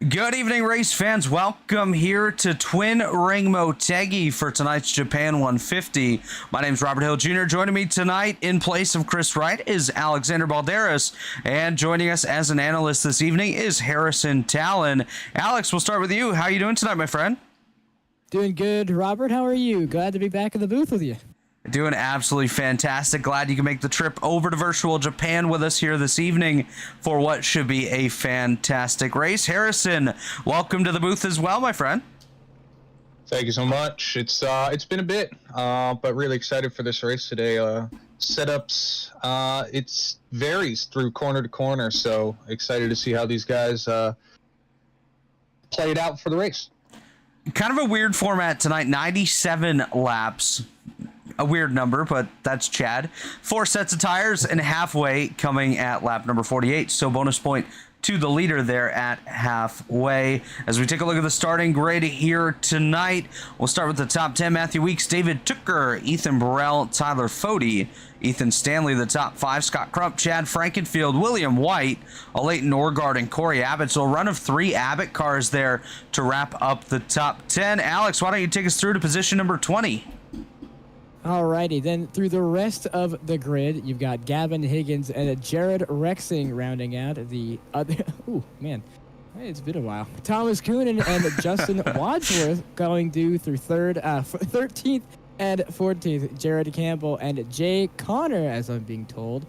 Good evening, race fans. Welcome here to Twin Ring Motegi for tonight's Japan 150. My name is Robert Hill Jr. Joining me tonight in place of Chris Wright is Alexander Balderas, and joining us as an analyst this evening is Harrison Talon. Alex, we'll start with you. How are you doing tonight, my friend? Doing good, Robert. How are you? Glad to be back in the booth with you. Doing absolutely fantastic. Glad you can make the trip over to virtual Japan with us here this evening for what should be a fantastic race. Harrison, welcome to the booth as well, my friend. Thank you so much. It's been a bit, but really excited for this race today. Setups, it varies through corner to corner, so excited to see how these guys play it out for the race. Kind of a weird format tonight, 97 laps. A weird number, but that's Chad. 4 sets of tires and halfway coming at lap number 48. So bonus point to the leader there at halfway. As we take a look at the starting grid here tonight, we'll start with the top 10. Matthew Weeks, David Tooker, Ethan Burrell, Tyler Fody, Ethan Stanley, the top 5, Scott Crump, Chad Frankenfield, William White, Leighton Norgard, and Corey Abbott. So a run of 3 Abbott cars there to wrap up the top 10. Alex, why don't you take us through to position number 20? Alrighty, then through the rest of the grid, you've got Gavin Higgins and Jared Rexing rounding out the other. Ooh, man, it's been a while. Thomas Coonan and Justin Wadsworth going through 13th and 14th. Jared Campbell and Jay Connor, as I'm being told,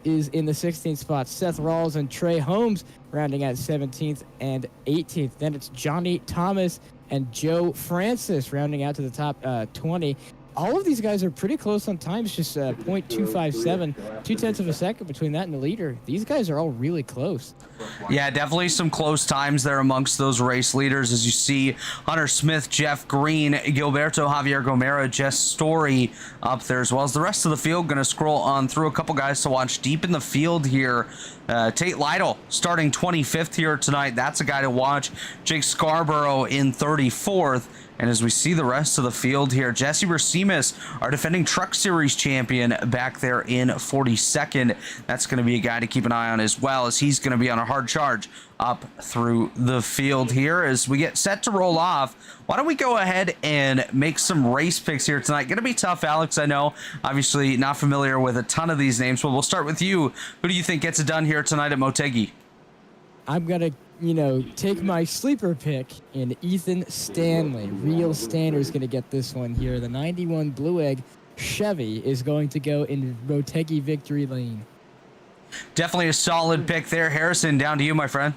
is in the 16th spot. Seth Rawls and Trey Holmes rounding out 17th and 18th. Then it's Johnny Thomas and Joe Francis rounding out to the top 20. All of these guys are pretty close on times, just 0.257, 0.2 of a second between that and the leader. These guys are all really close. Yeah, definitely some close times there amongst those race leaders, as you see Hunter Smith, Jeff Green, Gilberto Javier Gomera, Jess Story up there, as well as the rest of the field. Going to scroll on through a couple guys to watch deep in the field here. Tate Lytle starting 25th here tonight. That's a guy to watch. Jake Scarborough in 34th. And as we see the rest of the field here, Jesse Racines, our defending Truck Series champion, back there in 42nd. That's going to be a guy to keep an eye on, as well as he's going to be on a hard charge up through the field here. As we get set to roll off, why don't we go ahead and make some race picks here tonight? Going to be tough, Alex, I know. Obviously not familiar with a ton of these names, but we'll start with you. Who do you think gets it done here tonight at Motegi? I'm going to take my sleeper pick in Ethan Stanley. Real Standard's going to get this one here. The 91 Blue Egg Chevy is going to go in Motegi victory lane. Definitely a solid pick there. Harrison, down to you, my friend.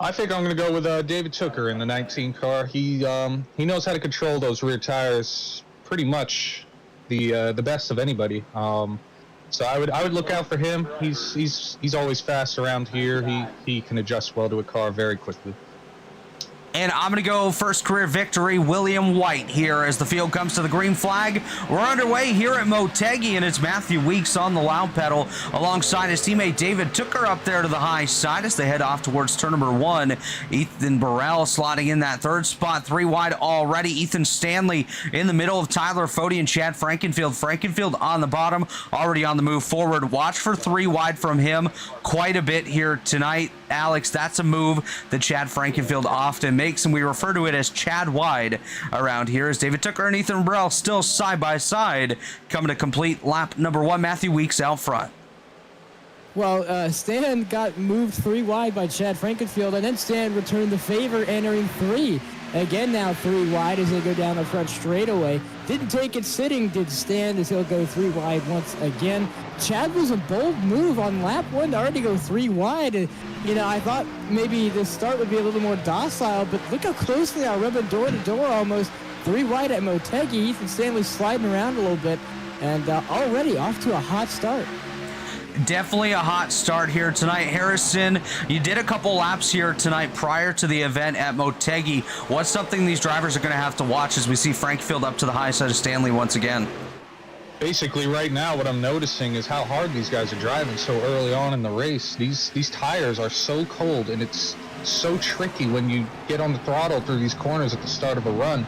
I think I'm going to go with David Tooker in the 19 car. He knows how to control those rear tires pretty much the best of anybody. So I would look out for him. He's always fast around here. He can adjust well to a car very quickly. And I'm going to go first career victory, William White, here as the field comes to the green flag. We're underway here at Motegi, and it's Matthew Weeks on the loud pedal alongside his teammate David Tooker up there to the high side as they head off towards turn number 1. Ethan Burrell slotting in that 3rd spot, 3 wide already. Ethan Stanley in the middle of Tyler Fody and Chad Frankenfield. Frankenfield on the bottom, already on the move forward. Watch for 3 wide from him quite a bit here tonight. Alex, that's a move that Chad Frankenfield often makes, and we refer to it as Chad Wide around here, as David Tooker and Ethan Burrell still side by side coming to complete lap number 1. Matthew Weeks out front. Well, Stan got moved 3 wide by Chad Frankenfield, and then Stan returned the favor, entering 3. Again now 3 wide as they go down the front straightaway. Didn't take it sitting, did Stan, as he'll go 3 wide once again. Chad was a bold move on lap 1 to already go 3 wide. I thought maybe the start would be a little more docile, but look how close they are, rubbing door to door almost. 3 wide at Motegi. Ethan Stanley sliding around a little bit, and already off to a hot start. Definitely a hot start here tonight. Harrison, you did a couple laps here tonight prior to the event at Motegi. What's something these drivers are going to have to watch as we see Frank Field up to the high side of Stanley once again? Basically, right now, what I'm noticing is how hard these guys are driving so early on in the race. These tires are so cold, and it's so tricky when you get on the throttle through these corners at the start of a run.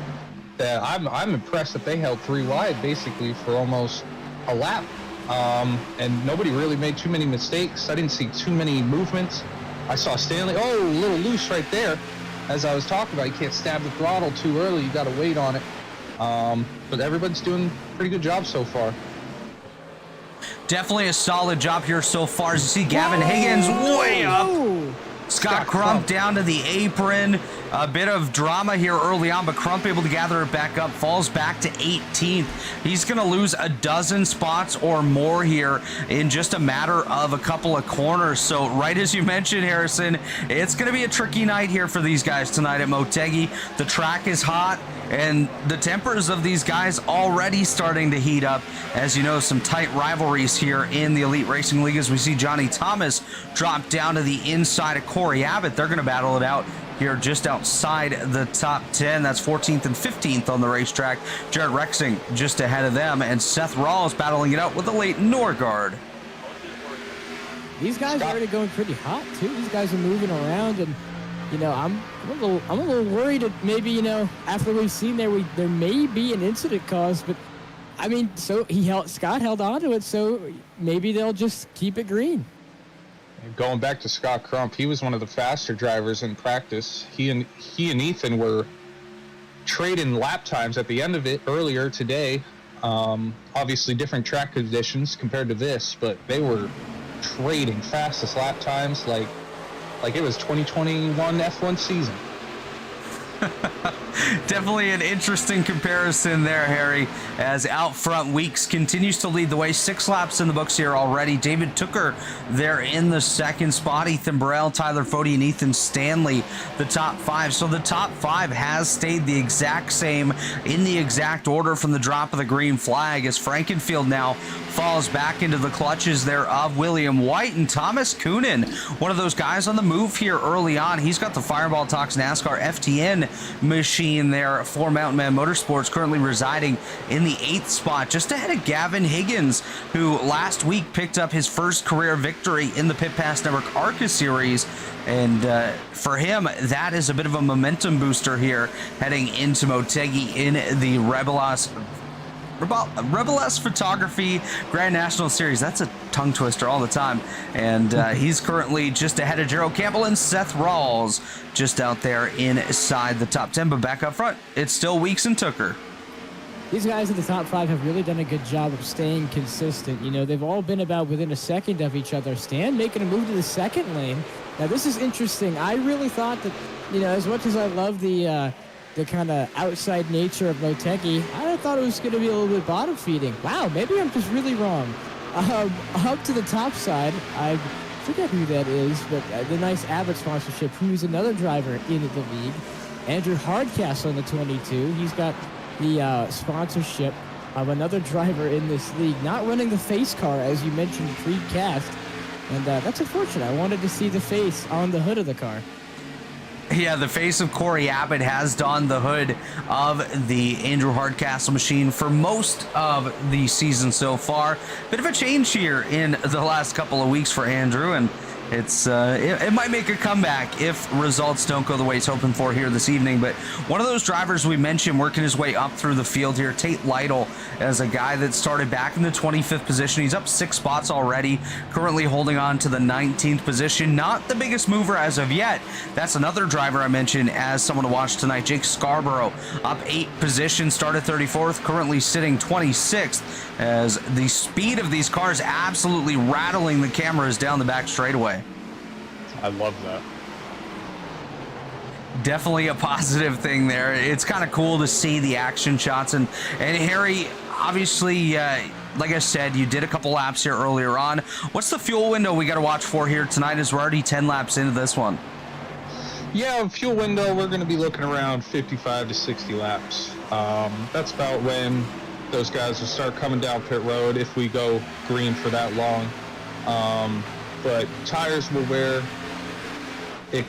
That I'm impressed that they held 3 wide basically for almost a lap, and nobody really made too many mistakes. I didn't see too many movements. I saw Stanley, a little loose right there. As I was talking about, you can't stab the throttle too early. You got to wait on it. But everybody's doing a pretty good job so far. Definitely a solid job here so far. As you see Gavin Higgins way up. Scott Crump down to the apron. A bit of drama here early on, but Crump able to gather it back up, falls back to 18th. He's going to lose a dozen spots or more here in just a matter of a couple of corners. So right as you mentioned, Harrison, it's going to be a tricky night here for these guys tonight at Motegi. The track is hot, and the tempers of these guys already starting to heat up. As you know, some tight rivalries here in the Elite Racing League as we see Johnny Thomas drop down to the inside of Corey Abbott. They're going to battle it out here just outside the top 10. That's 14th and 15th on the racetrack. Jared Rexing just ahead of them, and Seth Rawls battling it out with the Leighton Norgard. These guys are already going pretty hot too. These guys are moving around, and you know, I'm a little worried that maybe, you know, after we've seen there may be an incident caused, but I mean, so Scott held on to it, so maybe they'll just keep it green. Going back to Scott Crump, he was one of the faster drivers in practice. He and Ethan were trading lap times at the end of it earlier today. Obviously different track conditions compared to this, but they were trading fastest lap times like it was 2021 F1 season. Definitely an interesting comparison there, Harry, as out front Weeks continues to lead the way. 6 laps in the books here already. David Tooker there in the second spot. Ethan Burrell, Tyler Fody, and Ethan Stanley, the top 5. So the top 5 has stayed the exact same in the exact order from the drop of the green flag, as Frankenfield now falls back into the clutches there of William White and Thomas Coonan, one of those guys on the move here early on. He's got the Fireball Talks NASCAR FTN machine there for Mountain Man Motorsports, currently residing in the 8th spot, just ahead of Gavin Higgins, who last week picked up his first career victory in the Pit Pass Network ARCA Series. And for him, that is a bit of a momentum booster here heading into Motegi in the Rebilas Photography Grand National Series. That's a tongue twister all the time. And he's currently just ahead of Gerald Campbell and Seth Rawls, just out there inside the top 10. But back up front, it's still Weeks and Tooker. These guys in the top 5 have really done a good job of staying consistent. You know, they've all been about within a second of each other. Stan making a move to the second lane. Now, this is interesting. I really thought that, you know, as much as I love the kind of outside nature of Motegi, I thought it was going to be a little bit bottom feeding. Wow, maybe I'm just really wrong. Up to the top side, I forget who that is, but the nice Abbott sponsorship, who's another driver in the league. Andrew Hardcastle in the 22. He's got the sponsorship of another driver in this league, not running the face car, as you mentioned pre-cast. And that's unfortunate. I wanted to see the face on the hood of the car. Yeah, the face of Corey Abbott has donned the hood of the Andrew Hardcastle machine for most of the season so far. Bit of a change here in the last couple of weeks for Andrew, and it's it might make a comeback if results don't go the way he's hoping for here this evening. But one of those drivers we mentioned working his way up through the field here, Tate Lytle, as a guy that started back in the 25th position. He's up 6 spots already, currently holding on to the 19th position. Not the biggest mover as of yet. That's another driver I mentioned as someone to watch tonight. Jake Scarborough up 8 positions, started 34th, currently sitting 26th, as the speed of these cars absolutely rattling the cameras down the back straightaway. I love that. Definitely a positive thing there. It's kind of cool to see the action shots. And Harry, obviously, like I said, you did a couple laps here earlier on. What's the fuel window we got to watch for here tonight, as we're already 10 laps into this one? Yeah, fuel window, we're going to be looking around 55 to 60 laps. That's about when those guys will start coming down pit road if we go green for that long. But tires will wear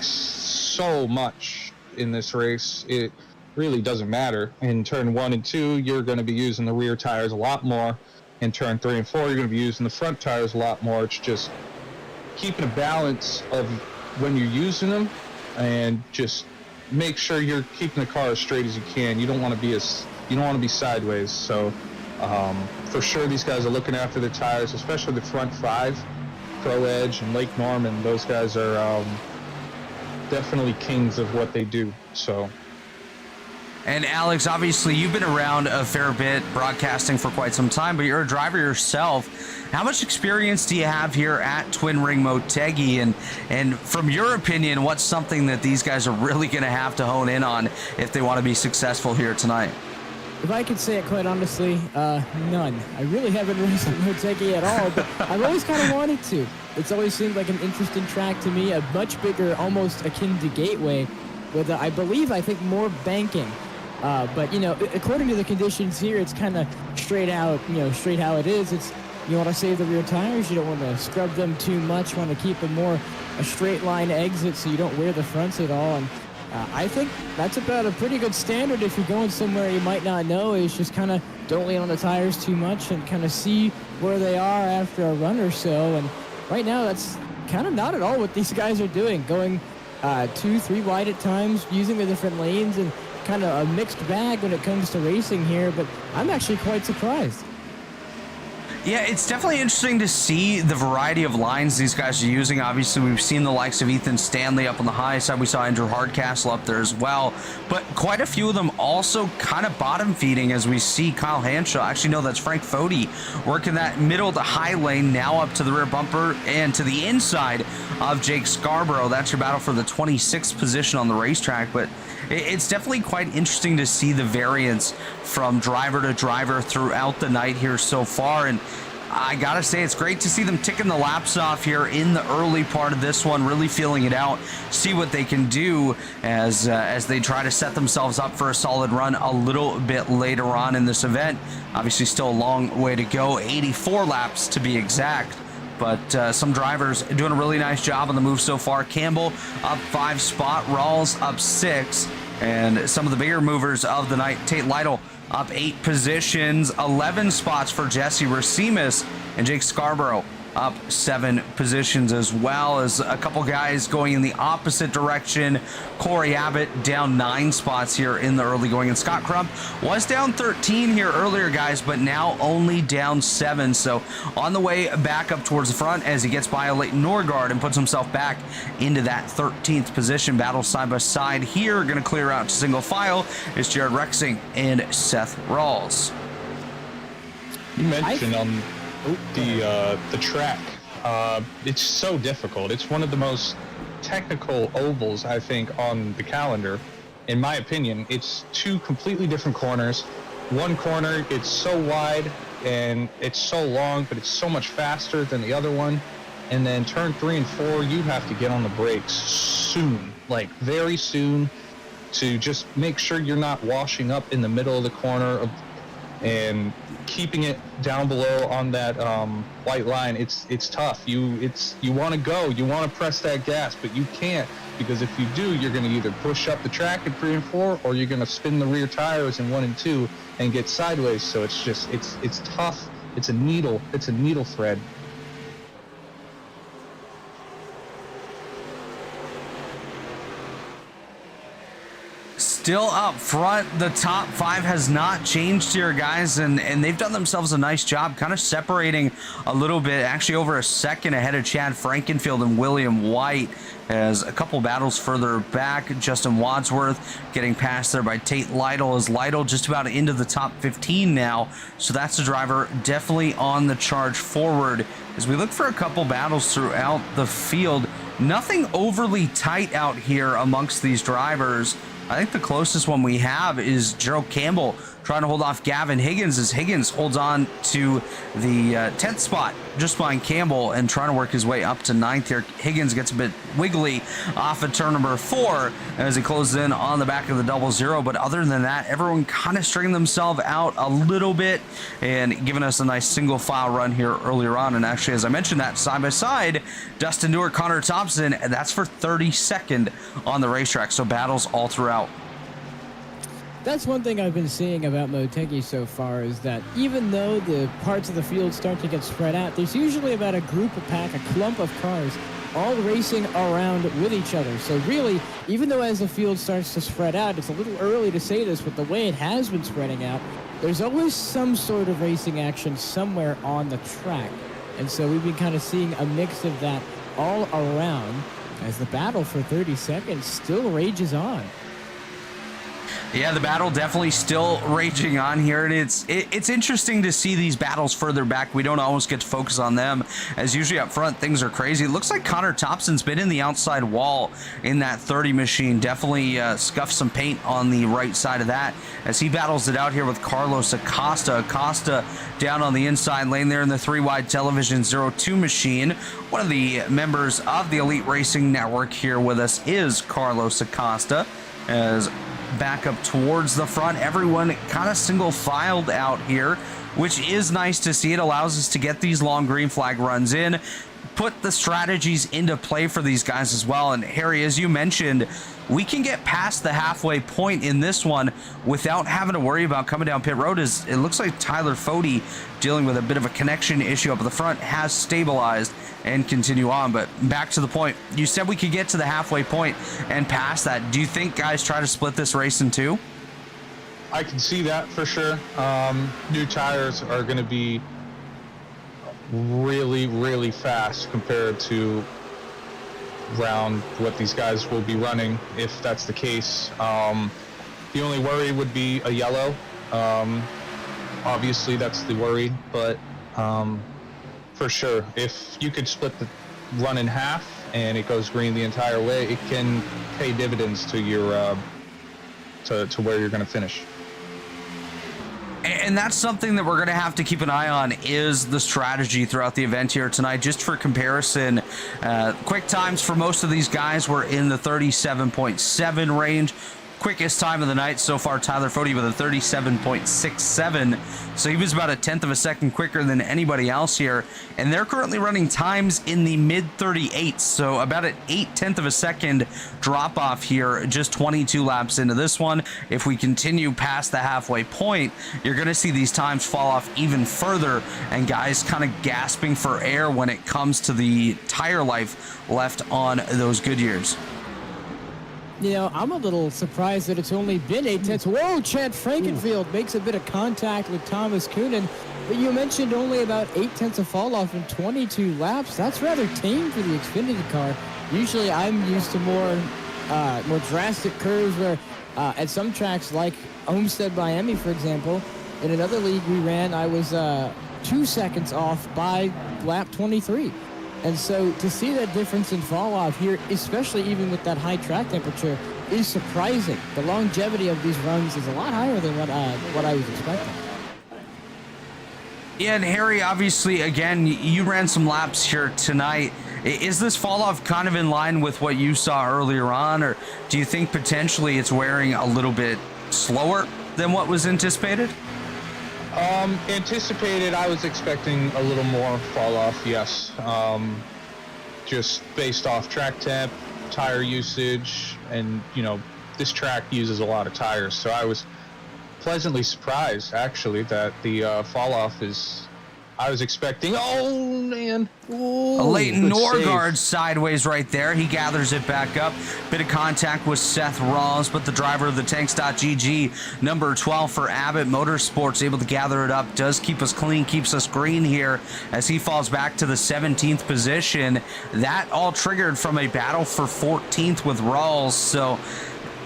so much in this race. It really doesn't matter. In turn 1 and 2, you're going to be using the rear tires a lot more. In turn 3 and 4, you're going to be using the front tires a lot more. It's just keeping a balance of when you're using them, and just make sure you're keeping the car as straight as you can. You don't want to be sideways. So for sure, these guys are looking after their tires, especially the front 5. Pro Edge and Lake Norman, those guys are definitely kings of what they do. So. And Alex, obviously you've been around a fair bit broadcasting for quite some time, but you're a driver yourself. How much experience do you have here at Twin Ring Motegi? And from your opinion, what's something that these guys are really going to have to hone in on if they want to be successful here tonight? If I could say it quite honestly, none. I really haven't raced at Motegi at all, but I've always kind of wanted to. It's always seemed like an interesting track to me, a much bigger, almost akin to Gateway, with, I think more banking. But, you know, according to the conditions here, it's kind of straight out, straight how it is. It's, you want to save the rear tires, you don't want to scrub them too much, want to keep a straight line exit so you don't wear the fronts at all. And I think that's about a pretty good standard if you're going somewhere you might not know, is just kind of don't lean on the tires too much and kind of see where they are after a run or so. And right now, that's kind of not at all what these guys are doing, going 2-3 wide at times, using the different lanes, and kind of a mixed bag when it comes to racing here, but I'm actually quite surprised. Yeah, it's definitely interesting to see the variety of lines these guys are using. Obviously, we've seen the likes of Ethan Stanley up on the high side. We saw Andrew Hardcastle up there as well. But quite a few of them also kind of bottom feeding, as we see Kyle Hanshaw. Actually, no, that's Frank Foti working that middle to high lane, now up to the rear bumper and to the inside of Jake Scarborough. That's your battle for the 26th position on the racetrack. But it's definitely quite interesting to see the variance from driver to driver throughout the night here so far. And I gotta say, it's great to see them ticking the laps off here in the early part of this one, really feeling it out, see what they can do as they try to set themselves up for a solid run a little bit later on in this event. Obviously, still a long way to go, 84 laps to be exact. But some drivers doing a really nice job on the move so far. Campbell up 5 spot, Rawls up 6, and some of the bigger movers of the night, Tate Lytle up 8 positions, 11 spots for Jesse Racimus, and Jake Scarborough up 7 positions, as well as a couple guys going in the opposite direction. Corey Abbott down 9 spots here in the early going, and Scott Crump was down 13 here earlier, guys, but now only down 7. So on the way back up towards the front as he gets by a Leighton Norgard and puts himself back into that 13th position. Battle side by side here, going to clear out to single file is Jared Rexing and Seth Rawls. You mentioned on the track, it's so difficult. It's one of the most technical ovals, I think, on the calendar. In my opinion, it's 2 completely different corners. One corner, it's so wide and it's so long, but it's so much faster than the other one. And then turn 3 and 4, you have to get on the brakes soon, like very soon, to just make sure you're not washing up in the middle of the corner and keeping it down below on that white line. It's tough. You want to go, you want to press that gas, but you can't, because if you do, you're going to either push up the track at 3 and 4, or you're going to spin the rear tires in 1 and 2 and get sideways. So it's tough. It's a needle thread. Still up front, the top 5 has not changed here, guys, and they've done themselves a nice job kind of separating a little bit, actually over a second ahead of Chad Frankenfield and William White, as a couple battles further back. Justin Wadsworth getting passed there by Tate Lytle, as Lytle just about into the top 15 now, so that's a driver definitely on the charge forward. As we look for a couple battles throughout the field, nothing overly tight out here amongst these drivers. I think the closest one we have is Gerald Campbell trying to hold off Gavin Higgins as Higgins holds on to the 10th spot just behind Campbell and trying to work his way up to 9th here. Higgins gets a bit wiggly off of turn number 4 as he closes in on the back of the 00, but other than that, everyone kind of stringing themselves out a little bit and giving us a nice single file run here earlier on. And actually, as I mentioned, that side by side, Dustin Dewar, Connor Thompson, and that's for 32nd on the racetrack. So battles all throughout. That's one thing I've been seeing about Motegi so far is that even though the parts of the field start to get spread out, there's usually about a group, a pack, a clump of cars all racing around with each other. So really, even though as the field starts to spread out, it's a little early to say this, but the way it has been spreading out, there's always some sort of racing action somewhere on the track. And so we've been kind of seeing a mix of that all around as the battle for 30 seconds still rages on. Yeah, the battle definitely still raging on here, and it's interesting to see these battles further back. We don't always get to focus on them, as usually up front things are crazy. It looks like Connor Thompson's been in the outside wall in that 30 machine. Definitely scuffed some paint on the right side of that as he battles it out here with Carlos Acosta. Acosta down on the inside lane there in the 3-wide television 02 machine. One of the members of the Elite Racing Network here with us is Carlos Acosta, as back up towards the front, everyone kind of single filed out here, which is nice to see. It allows us to get these long green flag runs in, put the strategies into play for these guys as well. And Harry, as you mentioned, we can get past the halfway point in this one without having to worry about coming down pit road. As it looks like Tyler Fody, dealing with a bit of a connection issue up at the front, has stabilized and continue on. But back to the point, you said we could get to the halfway point and past that. Do you think guys try to split this race in two? I can see that for sure. New tires are going to be really, really fast compared to round what these guys will be running, if that's the case. The only worry would be a yellow. Obviously, that's the worry, but for sure, if you could split the run in half and it goes green the entire way, it can pay dividends to your to where you're going to finish. And that's something that we're going to have to keep an eye on, is the strategy throughout the event here tonight. Just for comparison, quick times for most of these guys were in the 37.7 range. Quickest time of the night so far, Tyler Fody with a 37.67. So he was about a 1/10 of a second quicker than anybody else here. And they're currently running times in the mid 38s. So about an 8/10 of a second drop off here, just 22 laps into this one. If we continue past the halfway point, you're going to see these times fall off even further and guys kind of gasping for air when it comes to the tire life left on those Goodyears. You know, I'm a little surprised that it's only been 8/10. Whoa, Chad Frankenfield makes a bit of contact with Thomas Coonan. But you mentioned only about 8/10 of fall off in 22 laps. That's rather tame for the Xfinity car. Usually I'm used to more drastic curves where at some tracks like Homestead, Miami, for example, in another league we ran, I was 2 seconds off by lap 23. And so to see that difference in fall off here, especially even with that high track temperature, is surprising. The longevity of these runs is a lot higher than what I was expecting. Yeah, and Harry, obviously, again, you ran some laps here tonight. Is this fall off kind of in line with what you saw earlier on, or do you think potentially it's wearing a little bit slower than what was anticipated? Anticipated, I was expecting a little more fall off, yes. Just based off track temp, tire usage, and, you know, this track uses a lot of tires. So I was pleasantly surprised, actually, that the fall off is... I was expecting, oh man. Ooh, Leighton good Norgard save. sideways right there. He gathers it back up. Bit of contact with Seth Rawls, but the driver of the Tanks.GG, number 12 for Abbott Motorsports, able to gather it up. Does keep us clean, keeps us green here as he falls back to the 17th position. That all triggered from a battle for 14th with Rawls. So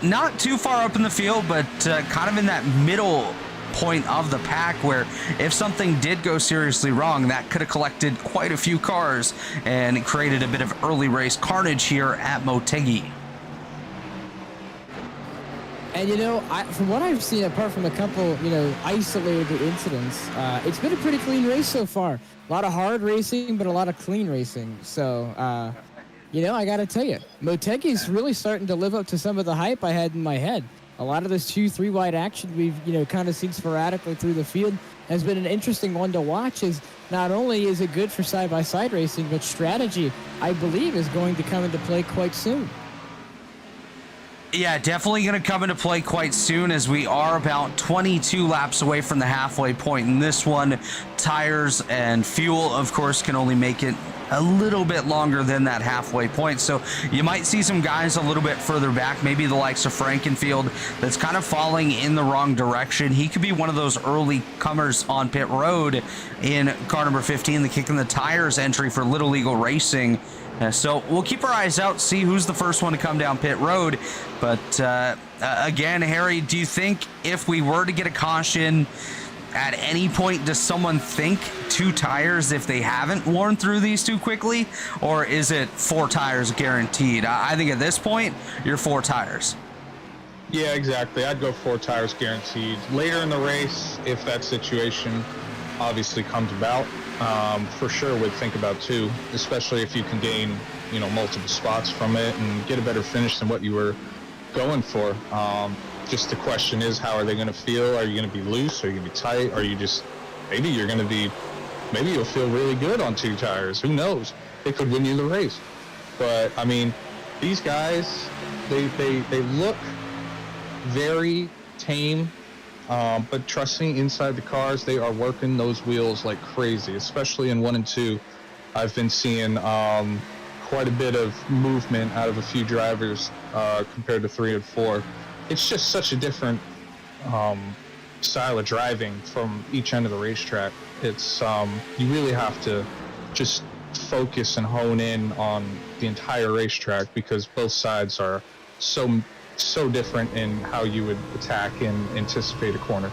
not too far up in the field, but kind of in that middle point of the pack where if something did go seriously wrong, that could have collected quite a few cars and created a bit of early race carnage here at Motegi. And, from what I've seen, apart from a couple, isolated incidents, it's been a pretty clean race so far. A lot of hard racing, but a lot of clean racing. So, I got to tell you, Motegi's really starting to live up to some of the hype I had in my head. A lot of this 2-3 wide action we've, kind of seen sporadically through the field has been an interesting one to watch. Is not only is it good for side-by-side racing, but strategy, I believe, is going to come into play quite soon. Yeah, definitely going to come into play quite soon, as we are about 22 laps away from the halfway point in this one. Tires and fuel, of course, can only make it a little bit longer than that halfway point. So you might see some guys a little bit further back, maybe the likes of Frankenfield, that's kind of falling in the wrong direction. He could be one of those early comers on pit road in car number 15, the Kicking the Tires entry for Little Eagle Racing. So we'll keep our eyes out, see who's the first one to come down pit road. But again, Harry, do you think if we were to get a caution at any point, does someone think 2 tires if they haven't worn through these too quickly? Or is it 4 tires guaranteed? I think at this point, you're 4 tires. Yeah, exactly. I'd go 4 tires guaranteed. Later in the race, if that situation obviously comes about, for sure would think about 2, especially if you can gain, multiple spots from it and get a better finish than what you were going for. Just the question is, how are they going to feel? Are you going to be loose? Are you going to be tight? Are you just, maybe you're going to be, maybe you'll feel really good on 2 tires. Who knows? It could win you the race. But, I mean, these guys, they look very tame. But trust me, inside the cars, they are working those wheels like crazy, especially in 1 and 2. I've been seeing quite a bit of movement out of a few drivers compared to 3 and 4. It's just such a different style of driving from each end of the racetrack. It's you really have to just focus and hone in on the entire racetrack, because both sides are so different in how you would attack and anticipate a corner.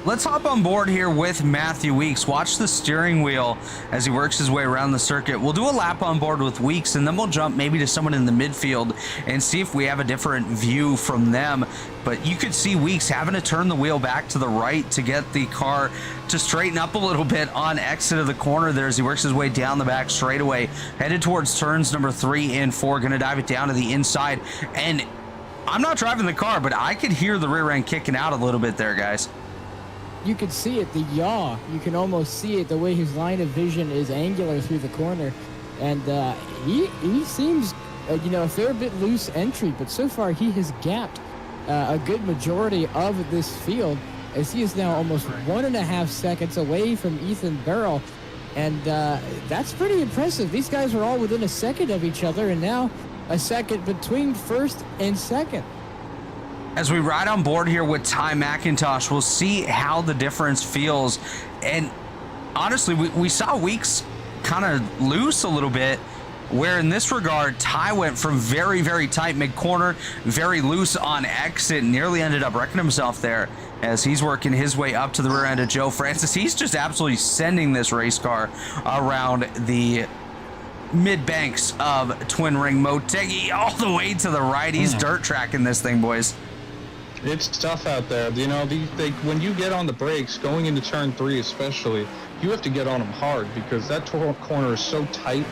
Let's hop on board here with Matthew Weeks. Watch the steering wheel as he works his way around the circuit. We'll do a lap on board with Weeks, and then we'll jump maybe to someone in the midfield and see if we have a different view from them. But you could see Weeks having to turn the wheel back to the right to get the car to straighten up a little bit on exit of the corner there as he works his way down the back straightaway, headed towards turns number 3 and 4. Going to dive it down to the inside. And I'm not driving the car, but I could hear the rear end kicking out a little bit there, guys. You can see it, the yaw. You can almost see it, the way his line of vision is angular through the corner. And he seems, a fair bit loose entry, but so far he has gapped a good majority of this field, as he is now almost 1.5 seconds away from Ethan Burrell. And that's pretty impressive. These guys are all within a second of each other, and now a second between first and second. As we ride on board here with Ty McIntosh, we'll see how the difference feels. And honestly, we saw Weeks kind of loose a little bit, where in this regard, Ty went from very, very tight mid-corner, very loose on exit, nearly ended up wrecking himself there as he's working his way up to the rear end of Joe Francis. He's just absolutely sending this race car around the mid-banks of Twin Ring. Motegi all the way to the right. He's dirt tracking this thing, boys. It's tough out there. When you get on the brakes, going into turn 3 especially, you have to get on them hard, because that corner is so tight.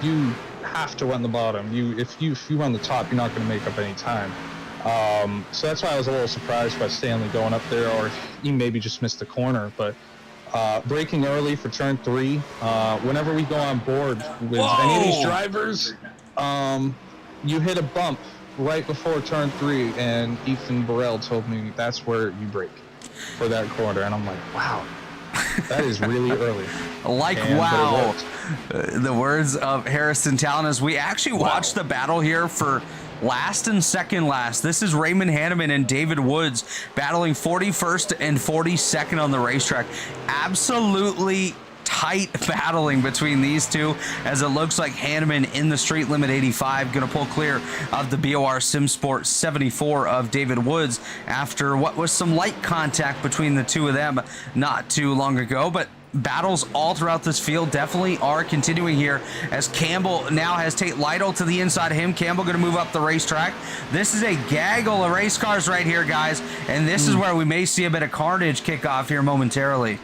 You have to run the bottom. If you run the top, you're not going to make up any time. So that's why I was a little surprised by Stanley going up there, or he maybe just missed the corner. But braking early for turn 3, whenever we go on board with any of these drivers, you hit a bump right before turn 3, and Ethan Burrell told me that's where you brake for that corner, and I'm like, wow, that is really early. Wow. The words of Harrison Talon as we actually watched the battle here for last and second last. This is Raymond Hanneman and David Woods battling 41st and 42nd on the racetrack. Absolutely tight battling between these two, as it looks like Hanneman in the street limit 85 going to pull clear of the BOR SimSport 74 of David Woods after what was some light contact between the two of them not too long ago. But battles all throughout this field definitely are continuing here as Campbell now has Tate Lytle to the inside of him. Campbell going to move up the racetrack. This is a gaggle of race cars right here, guys, and this is where we may see a bit of carnage kick off here momentarily.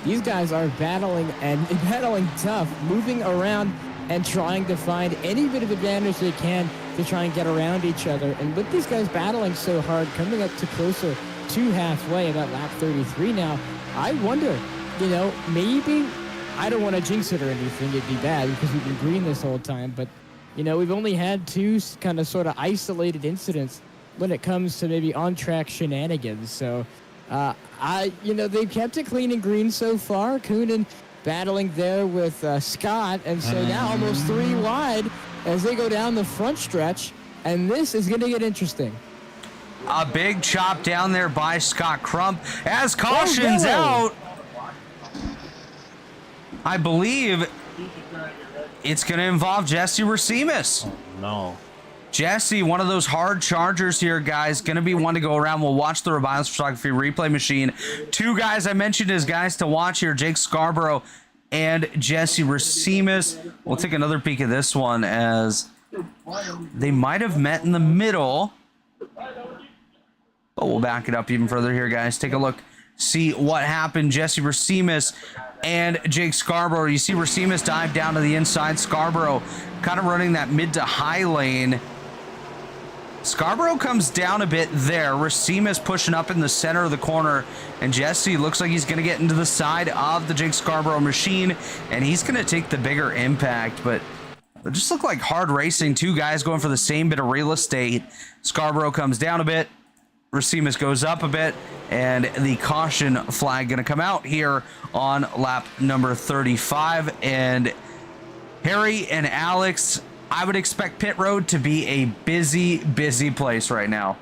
These guys are battling and battling tough, moving around and trying to find any bit of advantage they can to try and get around each other. And with these guys battling so hard, coming up to closer to halfway, about lap 33 now, I wonder, you know, maybe, I don't want to jinx it or anything, it'd be bad because we've been green this whole time, but, you know, we've only had two kind of sort of isolated incidents when it comes to maybe on-track shenanigans. So, you know, they've kept it clean and green so far. Coonan battling there with Scott, and so now almost 3 wide as they go down the front stretch, and this is going to get interesting. A big chop down there by Scott Crump as cautions out. I believe it's going to involve Jesse Racimus. Oh, no. Jesse, one of those hard chargers here, guys, going to be one to go around. We'll watch the Rebilas photography replay machine. 2 guys I mentioned as guys to watch here, Jake Scarborough and Jesse Racimus. We'll take another peek at this one as they might have met in the middle. But we'll back it up even further here, guys. Take a look. See what happened. Jesse Racimus and Jake Scarborough. You see Racimus dive down to the inside. Scarborough kind of running that mid to high lane. Scarborough comes down a bit there. Racimus pushing up in the center of the corner. And Jesse looks like he's going to get into the side of the Jake Scarborough machine. And he's going to take the bigger impact. But it just looked like hard racing. 2 guys going for the same bit of real estate. Scarborough comes down a bit. Racimus goes up a bit, and the caution flag going to come out here on lap number 35. And Harry and Alex, I would expect pit road to be a busy place right now.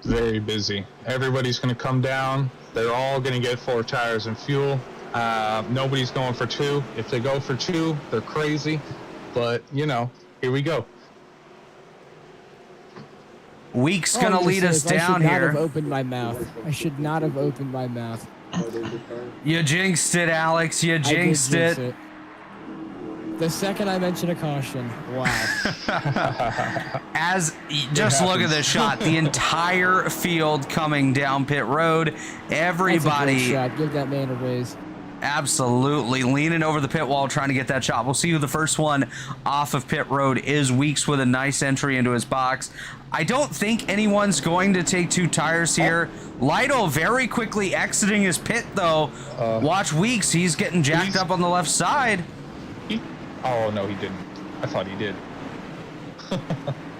Very busy. Everybody's going to come down. They're all going to get 4 tires and fuel. Nobody's going for 2. If they go for 2, they're crazy. But, you know, here we go. Week's gonna lead us down here. I should not have opened my mouth. I should not have opened my mouth. You jinxed it, Alex. You jinxed I did jinx it. The second I mention a caution, wow. As just look at this shot, the entire field coming down pit road. Everybody, that's a great shot. Give that man a raise. Absolutely leaning over the pit wall trying to get that shot. We'll see who the first one off of pit road is. Weeks with a nice entry into his box. I don't think anyone's going to take 2 tires here. Lytle very quickly exiting his pit though. Watch Weeks, he's getting jacked up on the left side. Oh no, he didn't. I thought he did.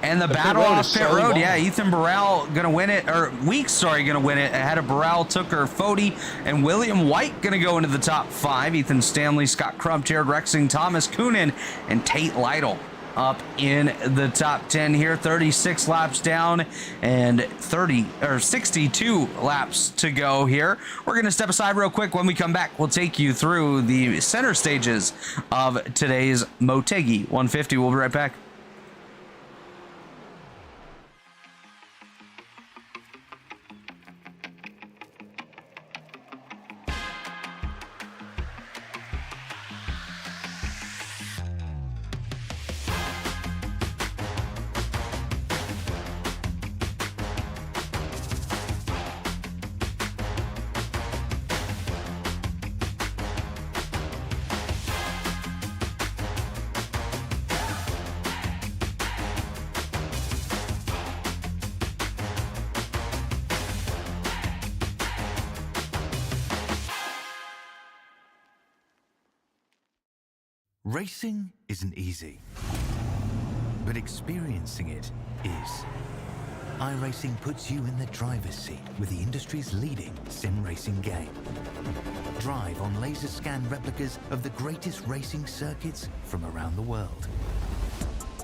And the battle off pit road, yeah, Ethan Burrell gonna win it, or Weeks, sorry, gonna win it. Ahead of Burrell, Tooker, Fody, and William White gonna go into the top 5. Ethan Stanley, Scott Crump, Jared Rexing, Thomas Coonan, and Tate Lytle up in the top 10 here. 36 laps down and 62 laps to go here. We're gonna step aside real quick. When we come back, we'll take you through the center stages of today's Motegi 150. We'll be right back. Racing isn't easy, but experiencing it is. iRacing puts you in the driver's seat with the industry's leading sim racing game. Drive on laser scan replicas of the greatest racing circuits from around the world.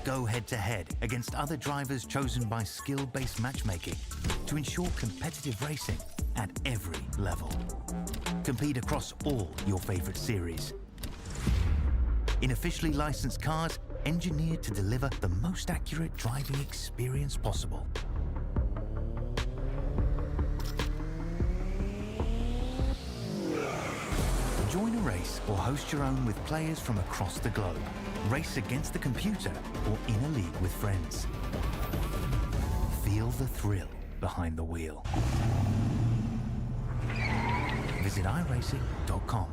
Go head-to-head against other drivers chosen by skill-based matchmaking to ensure competitive racing at every level. Compete across all your favorite series. In officially licensed cars, engineered to deliver the most accurate driving experience possible. Join a race or host your own with players from across the globe. Race against the computer or in a league with friends. Feel the thrill behind the wheel. Visit iRacing.com.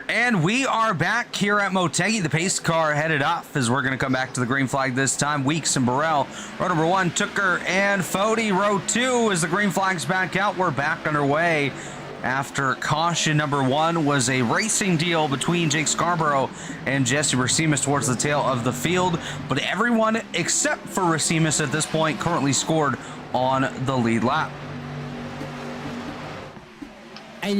And we are back here at Motegi. The pace car headed off as we're going to come back to the green flag this time. Weeks and Burrell. Row number 1, Tooker and Fody. Row 2 as the green flag's back out. We're back underway after caution number 1 was a racing deal between Jake Scarborough and Jesse Racimus towards the tail of the field. But everyone except for Racimus at this point currently scored on the lead lap. And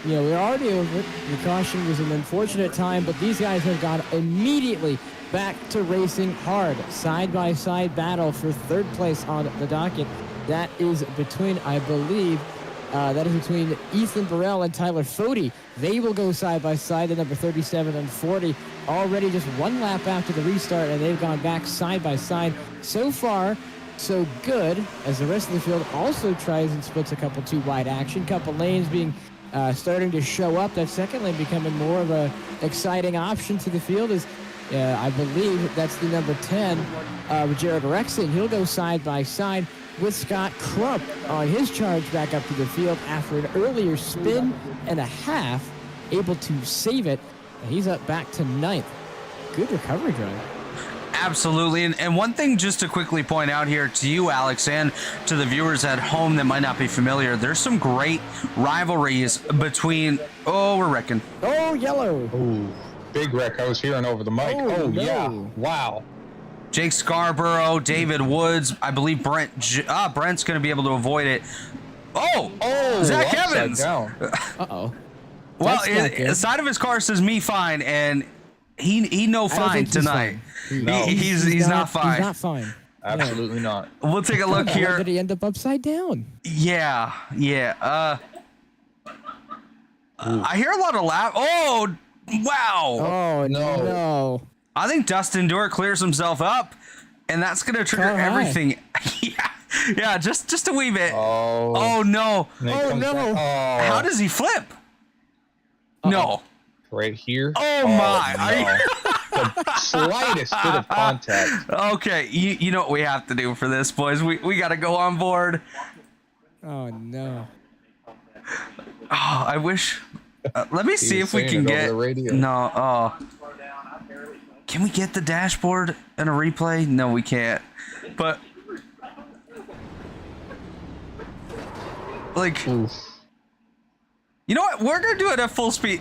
we're already over it. The caution was an unfortunate time, but these guys have gone immediately back to racing hard. Side-by-side battle for third place on the docket. That is between, I believe, between Ethan Burrell and Tyler Fody. They will go side-by-side at number 37 and 40. Already just one lap after the restart, and they've gone back side-by-side. So far, so good, as the rest of the field also tries and splits a couple two-wide action. Couple lanes being starting to show up. That second lane becoming more of a exciting option to the field is, I believe that's the number 10, Jared Rexing. He'll go side-by-side with Scott Crump on his charge back up to the field after an earlier spin and a half, able to save it. And he's up back to 9th. Good recovery drive. Absolutely. And one thing just to quickly point out here to you, Alex, and to the viewers at home that might not be familiar, there's some great rivalries between... Oh, we're wrecking. Oh, yellow. Ooh, big wreck. I was hearing over the mic. Oh, no. Yeah. Wow. Jake Scarborough, David Woods. I believe Brent's going to be able to avoid it. Oh, Zach Evans. Down. Uh-oh. Well, That's the side of his car says me fine, and he no fine tonight. No. He's not fine. He's not fine. Absolutely not. We'll take a look How here. did he end up upside down? Yeah. I hear a lot of laugh. Oh, wow. Oh, no. I think Dustin Dewar clears himself up, and that's going to trigger Car high. everything. yeah, just a wee bit. Oh, no. And it comes back. Oh, How does he flip? No. right here. Oh, my. Are you- The slightest bit of contact. Okay, you know what we have to do for this, boys. We got to go on board. Oh, no. Oh, I wish. Let me see was if we saying can it over get. the radio. No. Oh. Can we get the dashboard in a replay? No, we can't. But like, Oof. you know what? We're gonna do it at full speed.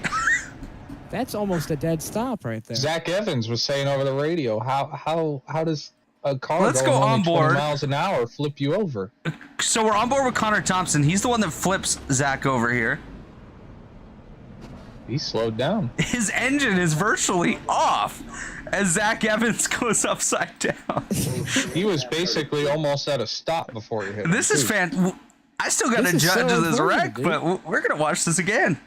That's almost a dead stop right there. Zach Evans was saying over the radio, how does a car Let's going go only on 20 board. miles an hour flip you over? So we're on board with Connor Thompson. He's the one that flips Zach over here. He slowed down. His engine is virtually off as Zach Evans goes upside down. He was basically almost at a stop before he hit. This is I still got to This is judge so this important, wreck, dude. but we're going to watch this again.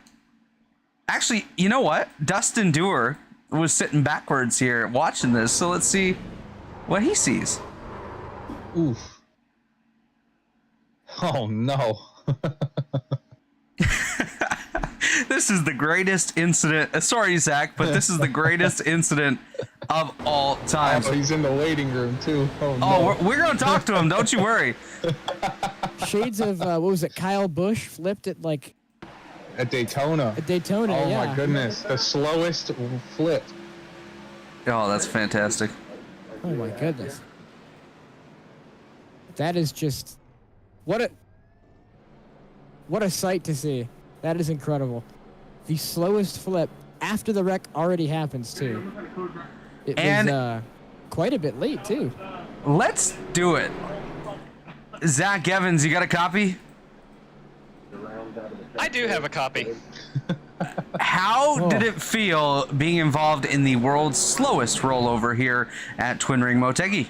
Actually, you know what? Dustin Dewar was sitting backwards here watching this, so let's see what he sees. Oof. Oh, no. This is the greatest incident. Sorry, Zach, but this is the greatest incident of all time. Oh, he's in the waiting room, too. Oh, no. Oh, we're going to talk to him. Don't you worry. Shades of, what was it, Kyle Busch flipped it like At Daytona. a Daytona, Oh, yeah. my goodness. The slowest flip. Oh, that's fantastic. Oh, my goodness. That is just, what a sight to see. That is incredible. The slowest flip after the wreck already happens, too. It was quite a bit late, too. Let's do it. Zach Evans, you got a copy? I do have a copy. How did it feel being involved in the world's slowest rollover here at Twin Ring Motegi?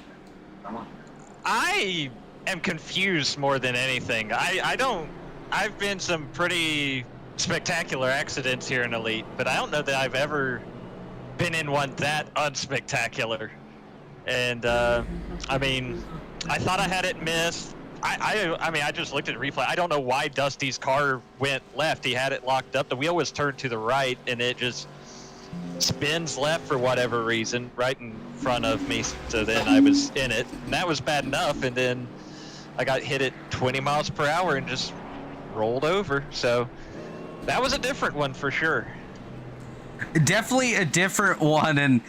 I am confused more than anything. I've been some pretty spectacular accidents here in Elite, but I don't know that I've ever been in one that unspectacular. And I mean, I thought I had it missed. I mean, I just looked at the replay. I don't know why Dusty's car went left. He had it locked up. The wheel was turned to the right, and it just spins left for whatever reason, right in front of me. So then I was in it, and that was bad enough. And then I got hit at 20 miles per hour and just rolled over. So that was a different one for sure. Definitely a different one. And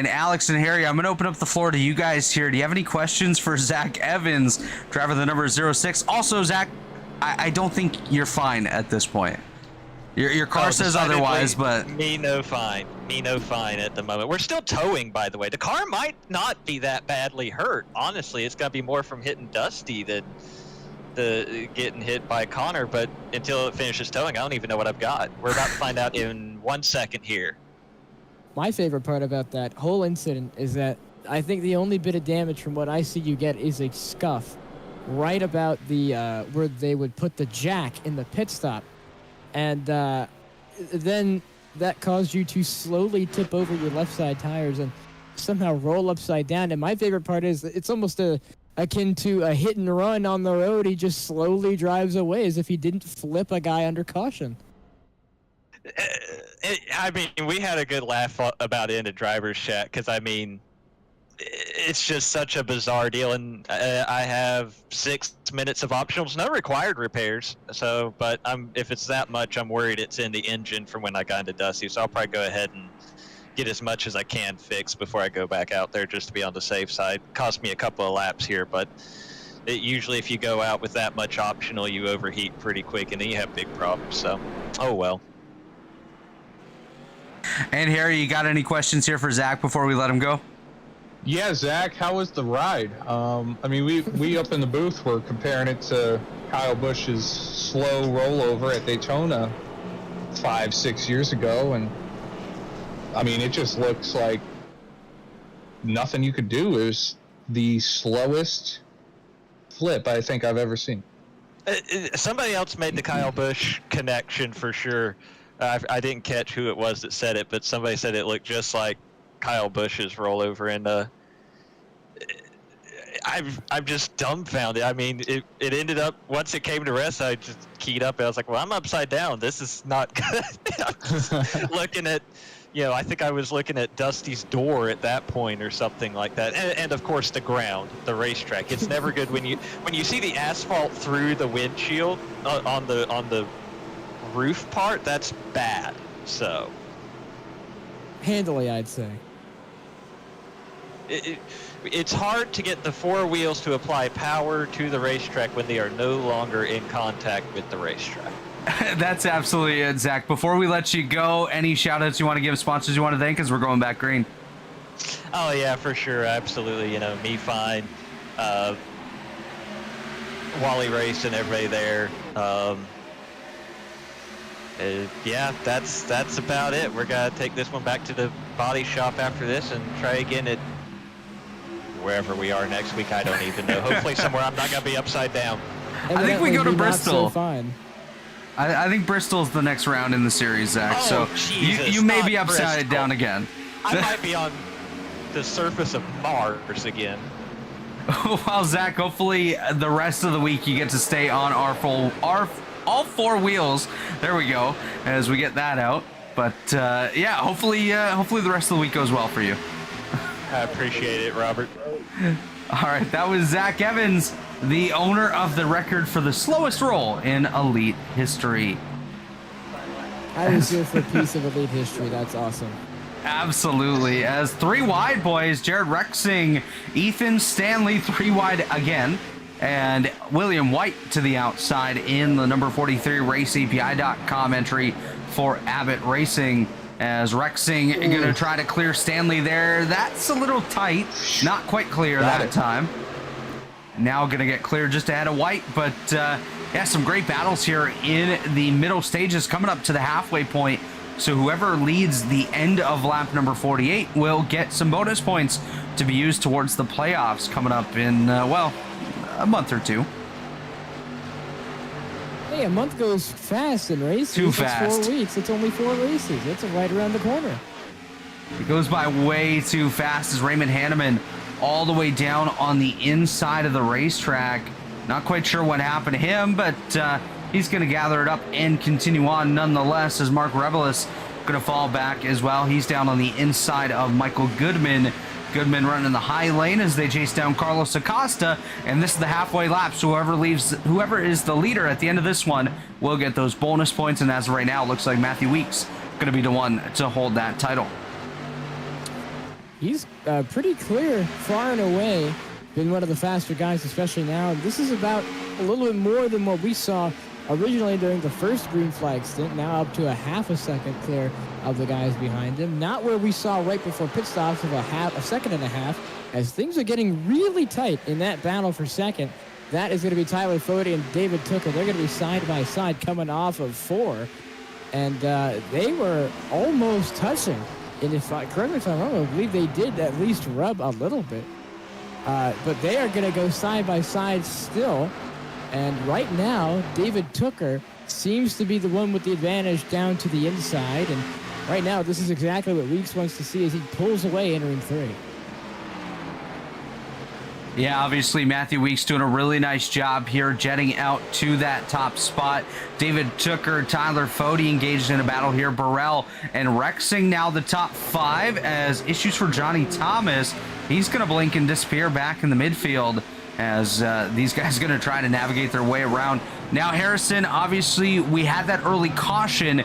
Alex and Harry, I'm going to open up the floor to you guys here. Do you have any questions for Zach Evans, driver the number 06? Also, Zach, I don't think you're fine at this point. Your car says otherwise, but me no fine at the moment. We're still towing, by the way. The car might not be that badly hurt. Honestly, it's got to be more from hitting Dusty than the getting hit by Connor. But until it finishes towing, I don't even know what I've got. We're about to find out in 1 second here. My favorite part about that whole incident is that I think the only bit of damage from what I see you get is a scuff right about the where they would put the jack in the pit stop. And then that caused you to slowly tip over your left side tires and somehow roll upside down. And my favorite part is it's almost akin to a hit and run on the road. He just slowly drives away as if he didn't flip a guy under caution. I mean, we had a good laugh about it in the driver's chat because, I mean, it's just such a bizarre deal, and I have 6 minutes of optionals, no required repairs. So, but if it's that much, I'm worried it's in the engine from when I got into Dusty. So I'll probably go ahead and get as much as I can fixed before I go back out there, just to be on the safe side. Cost me a couple of laps here, but usually if you go out with that much optional, you overheat pretty quick, and then you have big problems. So, oh well. And Harry, you got any questions here for Zach before we let him go? Yeah, Zach, how was the ride? I mean, we up in the booth were comparing it to Kyle Busch's slow rollover at Daytona 5-6 years ago, and I mean, it just looks like nothing you could do. It was the slowest flip I think I've ever seen. Somebody else made the Kyle Busch connection for sure. I didn't catch who it was that said it, but somebody said it looked just like Kyle Busch's rollover, and I'm just dumbfounded. I mean, it ended up, once it came to rest, I just keyed up and I was like, well, I'm upside down. This is not good. I'm just looking at, I think I was looking at Dusty's door at that point or something like that. And of course the ground, the racetrack. It's never good when you see the asphalt through the windshield on the roof part. That's bad. So Handily, I'd say. It's hard to get the four wheels to apply power to the racetrack when they are no longer in contact with the racetrack. That's absolutely it, Zach. Before we let you go, any shout-outs you want to give, sponsors you want to thank, as we're going back green? Oh, yeah, for sure. Absolutely. Me fine. Wally Race and everybody there. Yeah, that's about it. We're going to take this one back to the body shop after this and try again at wherever we are next week. I don't even know. Hopefully somewhere I'm not going to be upside down. I think we go to Bristol. So fine. I think Bristol's the next round in the series, Zach. Oh, so Jesus, you may be upside Bristol. down again. I might be on the surface of Mars again. Well, Zach, hopefully the rest of the week you get to stay on all four wheels. There we go, as we get that out. But yeah, hopefully the rest of the week goes well for you. I appreciate it, Robert. All right, that was Zach Evans, the owner of the record for the slowest roll in Elite history. I was here for a piece of Elite history. That's awesome. Absolutely. As 3 wide, boys, Jared Rexing, Ethan Stanley 3 wide again, and William White to the outside in the number 43 raceapi.com entry for Abbott Racing. As Rexing going to try to clear Stanley there. That's a little tight. Not quite clear that time. Now going to get clear just ahead of White. But yeah, some great battles here in the middle stages coming up to the halfway point. So whoever leads the end of lap number 48 will get some bonus points to be used towards the playoffs coming up in, well, a month or two. Hey, a month goes fast in races. Too It's fast. 4 weeks. It's only 4 races. It's right around the corner. It goes by way too fast as Raymond Hanneman all the way down on the inside of the racetrack. Not quite sure what happened to him, but he's going to gather it up and continue on nonetheless, as Mark Rebilas going to fall back as well. He's down on the inside of Michael Goodman. Goodman running in the high lane as they chase down Carlos Acosta, and this is the halfway lap. So whoever is the leader at the end of this one will get those bonus points, and as of right now, it looks like Matthew Weeks going to be the one to hold that title. He's pretty clear, far and away, been one of the faster guys, especially now. This is about a little bit more than what we saw originally during the first green flag stint, now up to a half a second clear of the guys behind him. Not where we saw right before pit stops of a second and a half, as things are getting really tight in that battle for second. That is going to be Tyler Fode and David Tooker. They're going to be side by side coming off of 4, and they were almost touching. And correct me if I'm wrong, I believe they did at least rub a little bit. But they are going to go side by side still. And right now, David Tooker seems to be the one with the advantage down to the inside. And right now, this is exactly what Weeks wants to see as he pulls away entering 3. Yeah, obviously Matthew Weeks doing a really nice job here, jetting out to that top spot. David Tooker, Tyler Fode engaged in a battle here. Burrell and Rexing now the top 5, as issues for Johnny Thomas. He's going to blink and disappear back in the midfield, as these guys are going to try to navigate their way around. Now, Harrison, obviously we had that early caution.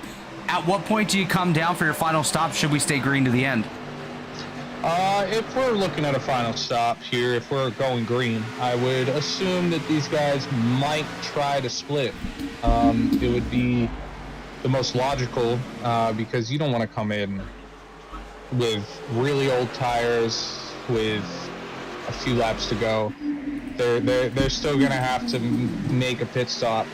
At what point do you come down for your final stop? Should we stay green to the end? If we're looking at a final stop here, if we're going green, I would assume that these guys might try to split. It would be the most logical, because you don't want to come in with really old tires with a few laps to go. They're still going to have to make a pit stop.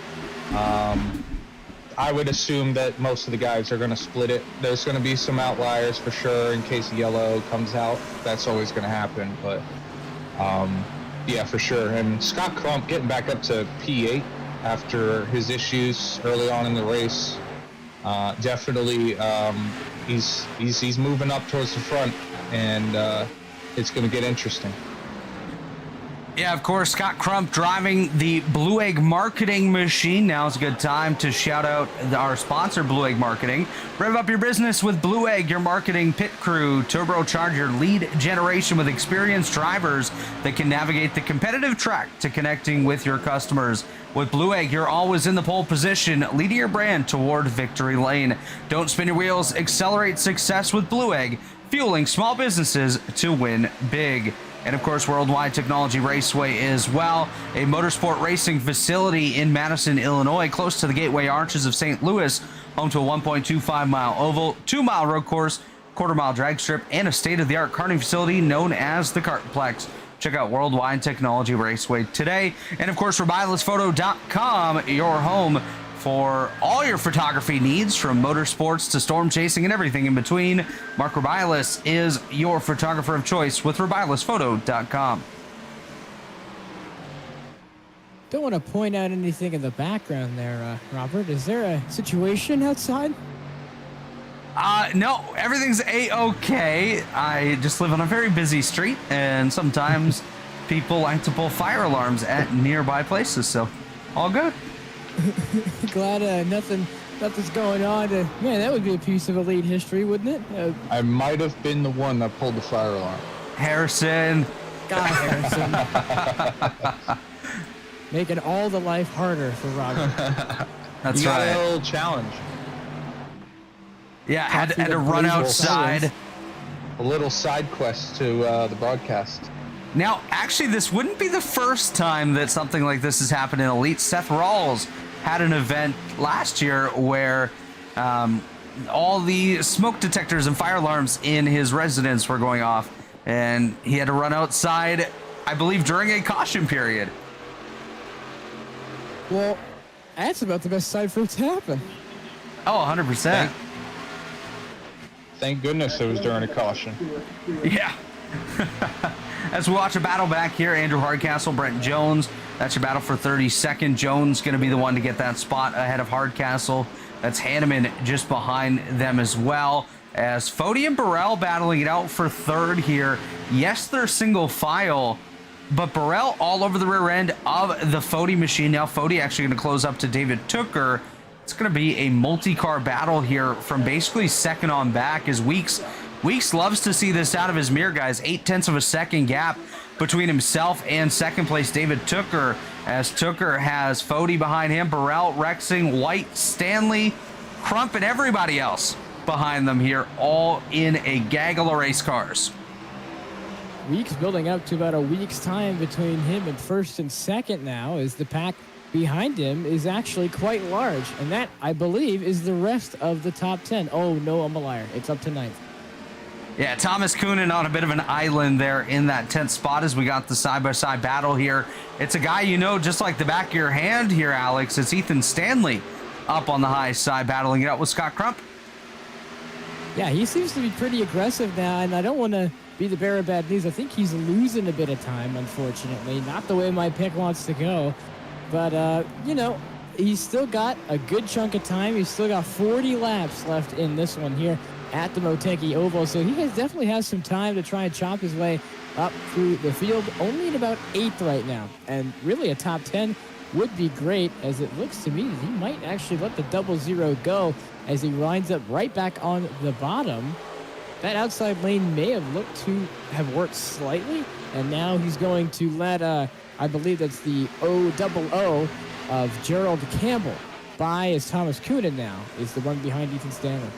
I would assume that most of the guys are going to split it. There's going to be some outliers for sure in case yellow comes out. That's always going to happen, but yeah, for sure. And Scott Crump getting back up to P8 after his issues early on in the race. Definitely, he's moving up towards the front, and it's going to get interesting. Yeah, of course, Scott Crump driving the Blue Egg Marketing machine. Now is a good time to shout out our sponsor, Blue Egg Marketing. Rev up your business with Blue Egg, your marketing pit crew. Turbocharge your lead generation with experienced drivers that can navigate the competitive track to connecting with your customers. With Blue Egg, you're always in the pole position, leading your brand toward victory lane. Don't spin your wheels, accelerate success with Blue Egg, fueling small businesses to win big. And of course, Worldwide Technology Raceway as well, a motorsport racing facility in Madison, Illinois, close to the Gateway Arches of St. Louis, home to a 1.25-mile oval, 2-mile road course, quarter-mile drag strip, and a state-of-the-art karting facility known as the Kartplex. Check out Worldwide Technology Raceway today. And of course, RebilasPhoto.com, your home for all your photography needs, from motorsports to storm chasing and everything in between. Mark Rebilas is your photographer of choice with RebilasPhoto.com. Don't want to point out anything in the background there, Robert. Is there a situation outside? No, everything's A-okay. I just live on a very busy street, and sometimes people like to pull fire alarms at nearby places, so all good. Glad nothing's going on. Man, that would be a piece of elite history, wouldn't it? I might have been the one that pulled the fire alarm. Harrison. God, Harrison. Making all the life harder for Robert. That's you got right. a little challenge. Yeah, had to run outside. A little side quest to the broadcast. Now, actually, this wouldn't be the first time that something like this has happened in Elite. Seth Rawls had an event last year where all the smoke detectors and fire alarms in his residence were going off, and he had to run outside, I believe, during a caution period. Well, that's about the best side for it to happen. Oh, 100%. Thank goodness it was during a caution. Yeah. As we watch a battle back here, Andrew Hardcastle, Brent Jones. That's your battle for 32nd. Jones going to be the one to get that spot ahead of Hardcastle. That's Hanneman just behind them as well. as Fody and Burrell battling it out for third here. Yes, they're single file, but Burrell all over the rear end of the Fody machine. Now Fody actually going to close up to David Tooker. It's going to be a multi-car battle here from basically second on back as Weeks loves to see this out of his mirror, guys. 0.8 of a second gap between himself and second place David Tooker, as Tooker has Fody behind him, Burrell, Rexing, White, Stanley, Crump, and everybody else behind them here, all in a gaggle of race cars. Weeks building up to about a week's time between him and first and second now, as the pack behind him is actually quite large. And that, I believe, is the rest of the top 10. Oh, no, I'm a liar. It's up to 9th. Yeah, Thomas Kunin on a bit of an island there in that 10th spot as we got the side-by-side battle here. It's a guy you know just like the back of your hand here, Alex. It's Ethan Stanley up on the high side battling it out with Scott Crump. Yeah, he seems to be pretty aggressive now, and I don't want to be the bearer of bad news. I think he's losing a bit of time, unfortunately. Not the way my pick wants to go. But, you know, he's still got a good chunk of time. He's still got 40 laps left in this one here at the Motegi Oval. So he definitely has some time to try and chop his way up through the field. Only in about 8th right now. And really a top 10 would be great, as it looks to me that he might actually let the 00 go as he winds up right back on the bottom. That outside lane may have looked to have worked slightly, and now he's going to let, I believe that's the O of Gerald Campbell by, as Thomas Kunin now is the one behind Ethan Stanley.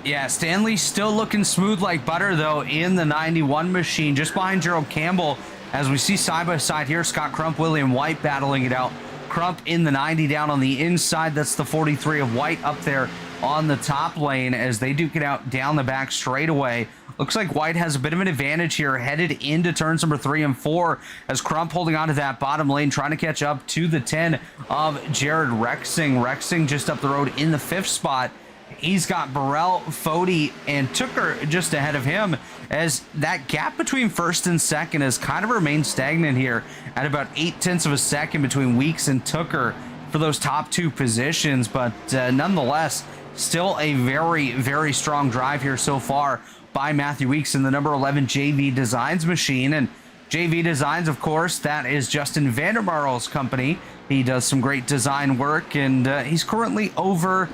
Yeah, Stanley's still looking smooth like butter, though, in the 91 machine, just behind Gerald Campbell. As we see side-by-side here, Scott Crump, William White battling it out. Crump in the 90 down on the inside. That's the 43 of White up there on the top lane as they duke it out down the back straightaway. Looks like White has a bit of an advantage here headed into turns number 3 and 4 as Crump holding on to that bottom lane, trying to catch up to the 10 of Jared Rexing. Rexing just up the road in the 5th spot. He's got Burrell, Fody, and Tooker just ahead of him, as that gap between first and second has kind of remained stagnant here at about 0.8 of a second between Weeks and Tooker for those top 2 positions. But nonetheless, still a very, very strong drive here so far by Matthew Weeks in the number 11 JV Designs machine. And JV Designs, of course, that is Justin Vandermarle's company. He does some great design work, and he's currently over...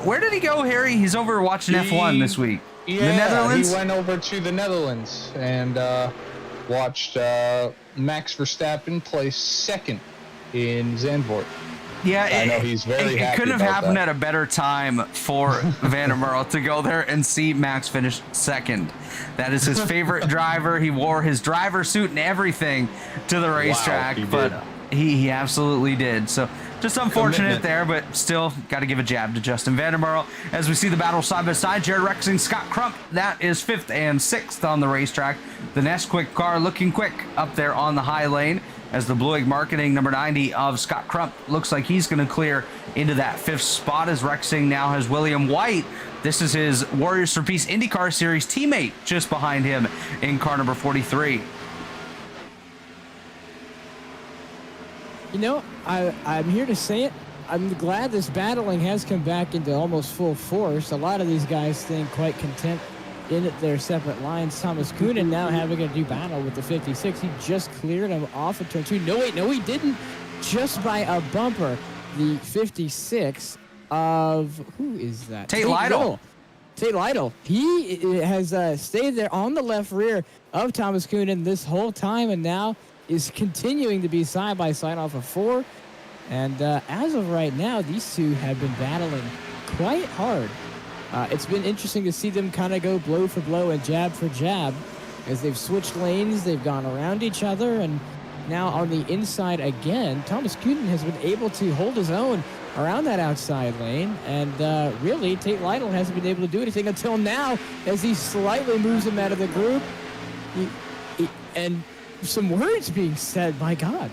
Where did he go, Harry? He's over watching F1 this week. Yeah, the Netherlands? He went over to the Netherlands and watched Max Verstappen place second in Zandvoort. Yeah, I know he's very happy. It couldn't have about happened that. at a better time for Vandermarle to go there and see Max finish second. That is his favorite driver. He wore his driver suit and everything to the racetrack, he but did. he absolutely did. So just unfortunate Commitment. there, but still got to give a jab to Justin Vandermarle as we see the battle side by side. Jared Rexing, Scott Crump, that is 5th and 6th on the racetrack. The next quick car looking quick up there on the high lane, as the Blue Egg Marketing number 90 of Scott Crump looks like he's going to clear into that 5th spot, as Rexing now has William White. This is his Warriors for Peace IndyCar Series teammate just behind him in car number 43. You know, I'm here to say it. I'm glad this battling has come back into almost full force. A lot of these guys staying quite content in their separate lines. Thomas Kunin now having a new battle with the 56. He just cleared him off of turn 2. No, wait, no, he didn't. Just by a bumper. The 56 of, who is that? Tate Lytle. Tate Lytle. He has stayed there on the left rear of Thomas Kunin this whole time, and now is continuing to be side by side off of 4. And as of right now, these two have been battling quite hard. It's been interesting to see them kind of go blow for blow and jab for jab as they've switched lanes, they've gone around each other, and now on the inside again, Thomas Kunin has been able to hold his own around that outside lane, and really, Tate Lytle hasn't been able to do anything until now as he slightly moves him out of the group. And some words being said, my God.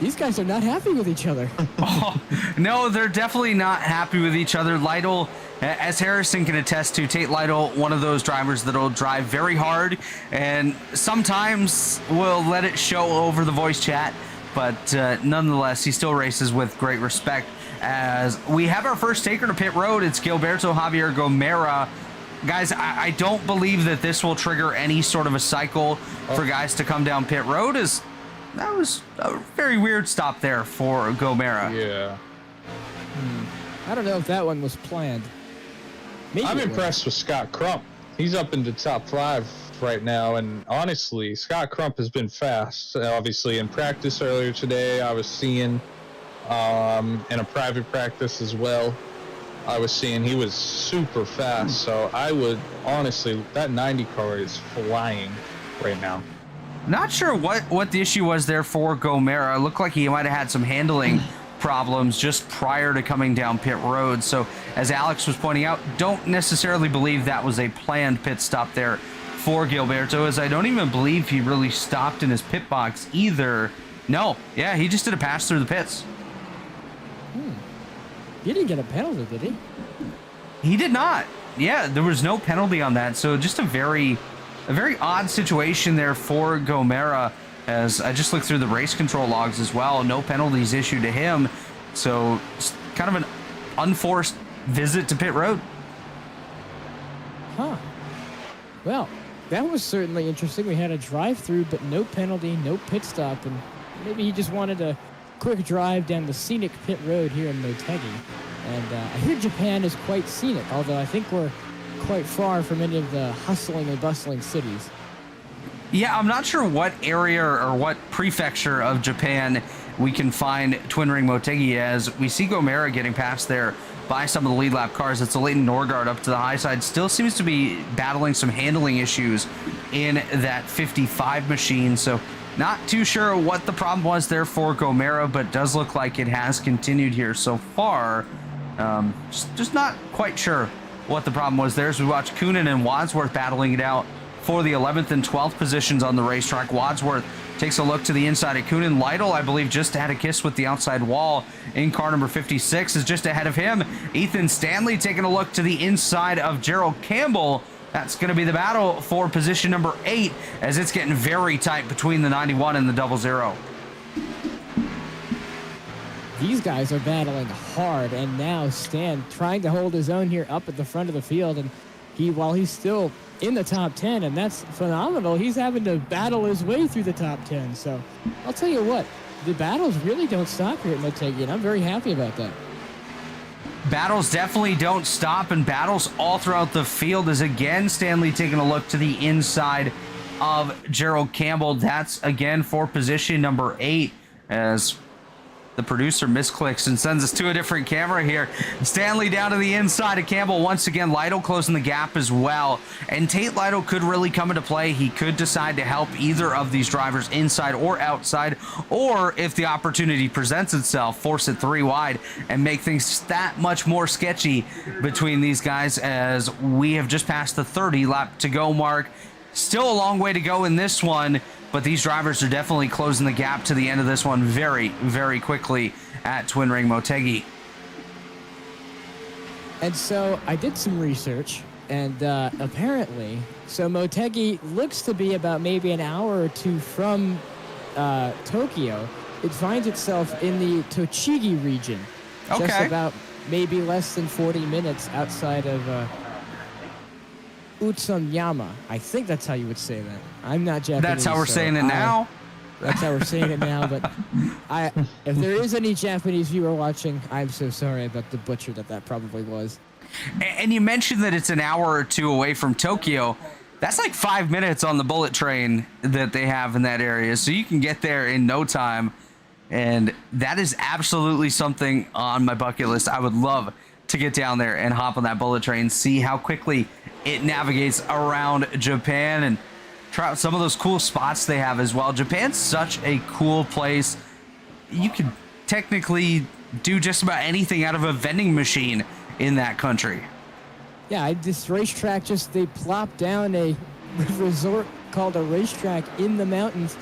These guys are not happy with each other. Oh, no, they're definitely not happy with each other. Lytle, as Harrison can attest to, Tate Lytle, one of those drivers that'll drive very hard and sometimes will let it show over the voice chat, but nonetheless, he still races with great respect as we have our first taker to pit road. It's Gilberto Javier Gomera. Guys, I don't believe that this will trigger any sort of a cycle for guys to come down pit road, as that was a very weird stop there for Gomera. Yeah. I don't know if that one was planned. Maybe I'm it was. impressed with Scott Crump. He's up in the top 5 right now, and honestly, Scott Crump has been fast. Obviously, in practice earlier today, I was seeing, in a private practice as well, I was seeing he was super fast. So I would, honestly, that 90 car is flying right now. Not sure what the issue was there for Gomera. It looked like he might have had some handling problems just prior to coming down pit road. So as Alex was pointing out, don't necessarily believe that was a planned pit stop there for Gilberto, as I don't even believe he really stopped in his pit box either. No, yeah, he just did a pass through the pits. He didn't get a penalty, did he? He did not. Yeah, there was no penalty on that. So just a very odd situation there for Gomera, as I just looked through the race control logs as well. No penalties issued to him. So it's kind of an unforced visit to pit road. Huh. Well, that was certainly interesting. We had a drive-through, but no penalty, no pit stop, and maybe he just wanted a quick drive down the scenic pit road here in Motegi. And I hear Japan is quite scenic, although I think we're quite far from any of the hustling and bustling cities. Yeah, I'm not sure what area or what prefecture of Japan we can find Twin Ring Motegi, as we see Gomera getting past there by some of the lead lap cars. It's a Leighton Norgard up to the high side. Still seems to be battling some handling issues in that 55 machine. So not too sure what the problem was there for Gomera, but does look like it has continued here so far. Just not quite sure what the problem was there, as we watch Coonan and Wadsworth battling it out for the 11th and 12th positions on the racetrack. Wadsworth takes a look to the inside of Coonan. Lytle, I believe, just had a kiss with the outside wall in car number 56, is just ahead of him. Ethan Stanley taking a look to the inside of Gerald Campbell. That's going to be the battle for position number 8, as it's getting very tight between the 91 and the 00. These guys are battling hard, and now Stan trying to hold his own here up at the front of the field, and while he's still in the top 10, and that's phenomenal, he's having to battle his way through the top 10. So I'll tell you what, the battles really don't stop here at Motegi, and I'm very happy about that. Battles definitely don't stop, and battles all throughout the field, is again Stanley taking a look to the inside of Gerald Campbell. That's again for position number 8, as the producer misclicks and sends us to a different camera here. Stanley down to the inside of Campbell once again. Lytle closing the gap as well. And Tate Lytle could really come into play. He could decide to help either of these drivers inside or outside, or if the opportunity presents itself, force it 3 wide and make things that much more sketchy between these guys, as we have just passed the 30 lap to go mark. Still a long way to go in this one, but these drivers are definitely closing the gap to the end of this one very, very quickly at Twin Ring Motegi. And so I did some research, and apparently, so Motegi looks to be about maybe an hour or 2 from Tokyo. It finds itself in the Tochigi region, just about maybe less than 40 minutes outside of Utsunyama. I think that's how you would say that. I'm not Japanese. That's how we're saying it now. That's how we're saying it now. But if there is any Japanese viewer watching, I'm so sorry about the butcher that probably was. And you mentioned that it's an hour or 2 away from Tokyo. That's like 5 minutes on the bullet train that they have in that area. So you can get there in no time. And that is absolutely something on my bucket list. I would love to get down there and hop on that bullet train, see how quickly it navigates around Japan, and try out some of those cool spots they have as well. Japan's such a cool place. You can technically do just about anything out of a vending machine in that country. Yeah, this racetrack, they plopped down a resort called a racetrack in the mountains,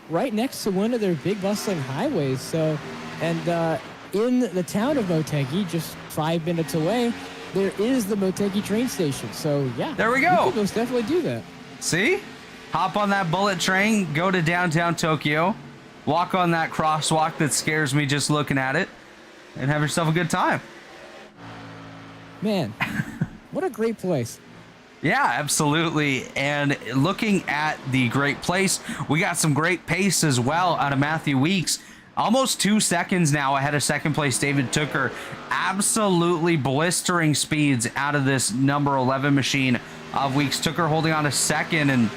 right next to one of their big bustling highways. So, and in the town of Motegi, just 5 minutes away, there is the Motegi train station. So yeah, there we go. You could most definitely do that. See? Hop on that bullet train, go to downtown Tokyo, walk on that crosswalk that scares me just looking at it, and have yourself a good time. Man, what a great place. Yeah, absolutely. And looking at the great place, we got some great pace as well out of Matthew Weeks. Almost 2 seconds now ahead of second place David Tooker. Absolutely blistering speeds out of this number 11 machine of Weeks. Tooker holding on to second, and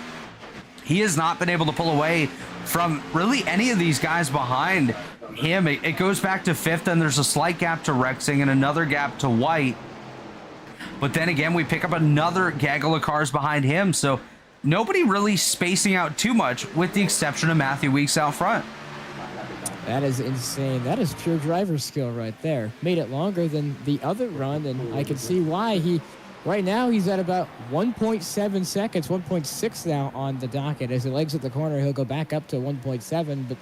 he has not been able to pull away from really any of these guys behind him. It goes back to fifth, and there's a slight gap to Rexing and another gap to White. But then again, we pick up another gaggle of cars behind him. So nobody really spacing out too much with the exception of Matthew Weeks out front. That is insane. That is pure driver skill right there. Made it longer than the other run, and I can see why. Right now he's at about 1.7 seconds, 1.6 now on the docket. As he exits the corner, he'll go back up to 1.7, but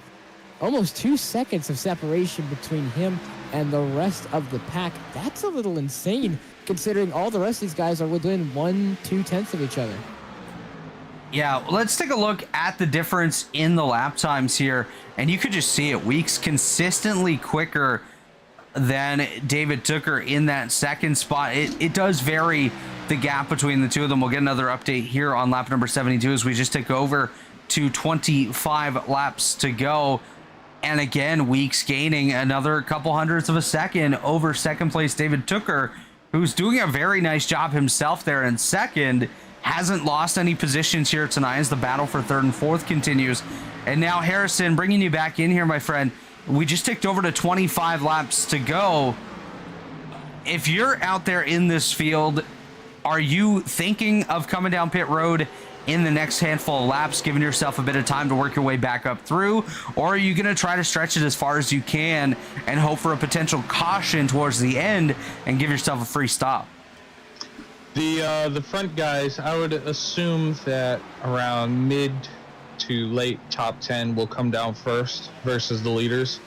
almost 2 seconds of separation between him and the rest of the pack. That's a little insane, considering all the rest of these guys are within 1-2 tenths of each other. Yeah, let's take a look at the difference in the lap times here, and you could just see it. Weeks consistently quicker than David Tooker in that second spot. It does vary, the gap between the two of them. We'll get another update here on lap number 72 as we just take over to 25 laps to go. And again, Weeks gaining another couple hundredths of a second over second place David Tooker, who's doing a very nice job himself there in second. Hasn't lost any positions here tonight as the battle for third and fourth continues. And now, Harrison, bringing you back in here, my friend. We just ticked over to 25 laps to go. If you're out there in this field, are you thinking of coming down pit road in the next handful of laps, giving yourself a bit of time to work your way back up through? Or are you going to try to stretch it as far as you can and hope for a potential caution towards the end and give yourself a free stop? The front guys, I would assume that around mid to late top 10 will come down first versus the leaders.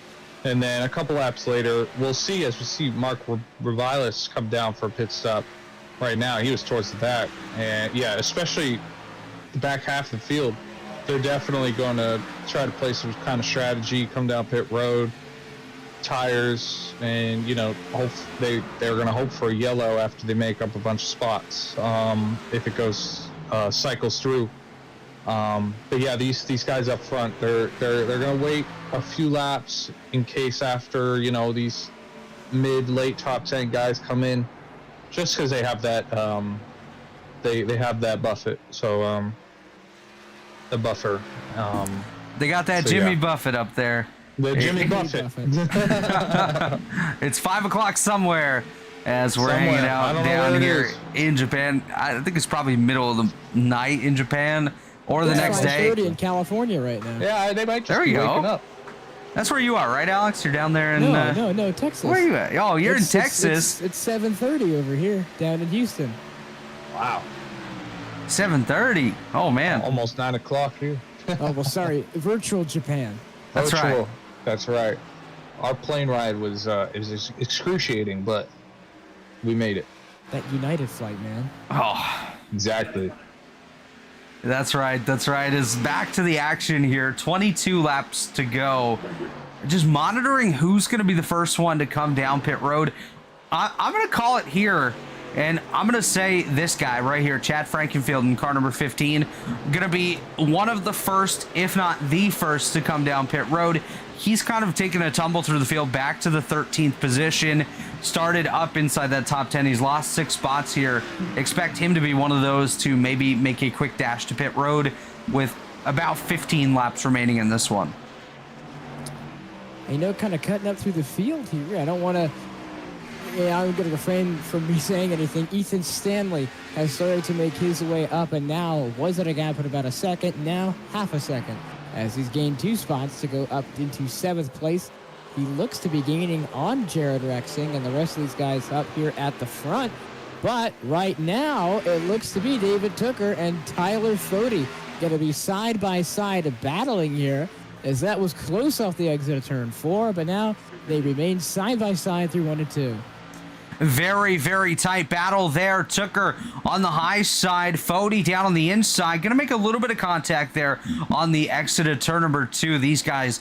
And then a couple laps later, we'll see, as we see Mark Rebilas come down for a pit stop. Right now, he was towards the back. And yeah, especially the back half of the field, they're definitely going to try to play some kind of strategy, come down pit road, tires, and they're going to hope for a yellow after they make up a bunch of spots if it goes cycles through. But yeah, these guys up front, they're going to wait a few laps in case after these mid-late top 10 guys come in, just because they have that they have that buffer. So the buffer. They got that Jimmy Buffett up there. The Jimmy Buffett. It's 5 o'clock somewhere as we're hanging out down here in Japan. I think it's probably middle of the night in Japan or the next day. It's 5:30 in California right now. Yeah, they might just be waking up. That's where you are, right, Alex? You're down there in... No, Texas. Where are you at? Oh, you're in Texas. It's 7:30 over here down in Houston. Wow. 7:30. Oh, man. Almost 9 o'clock here. Oh, well, sorry. Virtual Japan. That's right. That's right. Our plane ride was excruciating, but we made it. That United flight, man. Oh, exactly. That's right. It's back to the action here. 22 laps to go. Just monitoring who's going to be the first one to come down pit road. I'm going to call it here. And I'm going to say this guy right here, Chad Frankenfield in car number 15, going to be one of the first, if not the first, to come down pit road. He's kind of taken a tumble through the field back to the 13th position, started up inside that top 10. He's lost 6 spots here. Expect him to be one of those to maybe make a quick dash to pit road with about 15 laps remaining in this one. Kind of cutting up through the field here. I don't want to... Yeah, I'm going to refrain from me saying anything. Ethan Stanley has started to make his way up, and now was at a gap at about a second, now half a second, as he's gained 2 spots to go up into 7th place. He looks to be gaining on Jared Rexing and the rest of these guys up here at the front. But right now, it looks to be David Tooker and Tyler Fody going to be side by side battling here, as that was close off the exit of turn 4, but now they remain side by side through 1 and 2. Very, very tight battle there. Tooker on the high side, Fody down on the inside. Going to make a little bit of contact there on the exit of turn number 2. These guys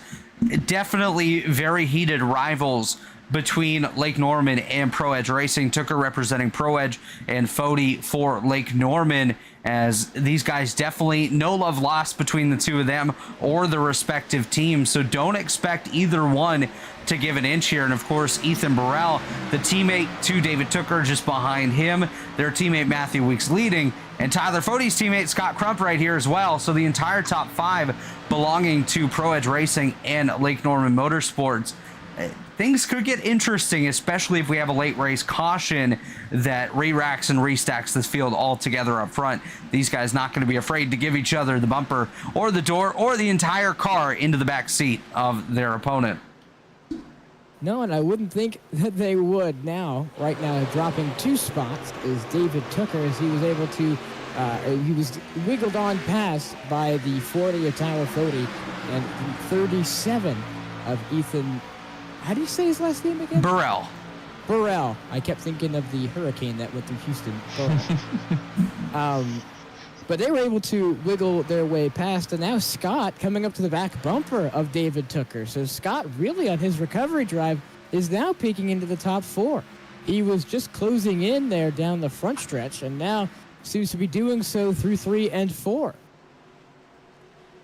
definitely very heated rivals between Lake Norman and Pro Edge Racing. Tooker representing Pro Edge and Fody for Lake Norman, as these guys definitely no love lost between the two of them or the respective teams. So don't expect either one to give an inch here. And of course, Ethan Burrell, the teammate to David Tooker, just behind him, their teammate Matthew Weeks leading, and Tyler Fody's teammate Scott Crump right here as well. So the entire top 5 belonging to Pro Edge Racing and Lake Norman Motorsports. Things could get interesting, especially if we have a late race caution that re-racks and restacks this field all together up front. These guys not going to be afraid to give each other the bumper or the door or the entire car into the back seat of their opponent. No, and I wouldn't think that they would now. Right now, dropping 2 spots is David Tooker, as he was able to, he was wiggled on past by the 40 of Tyler Fody and 37 of Ethan. How do you say his last name again? Burrell. Burrell. I kept thinking of the hurricane that went through Houston. But they were able to wiggle their way past, and now Scott coming up to the back bumper of David Tooker. So Scott really on his recovery drive is now peeking into the top 4. He was just closing in there down the front stretch, and now seems to be doing so through 3 and 4.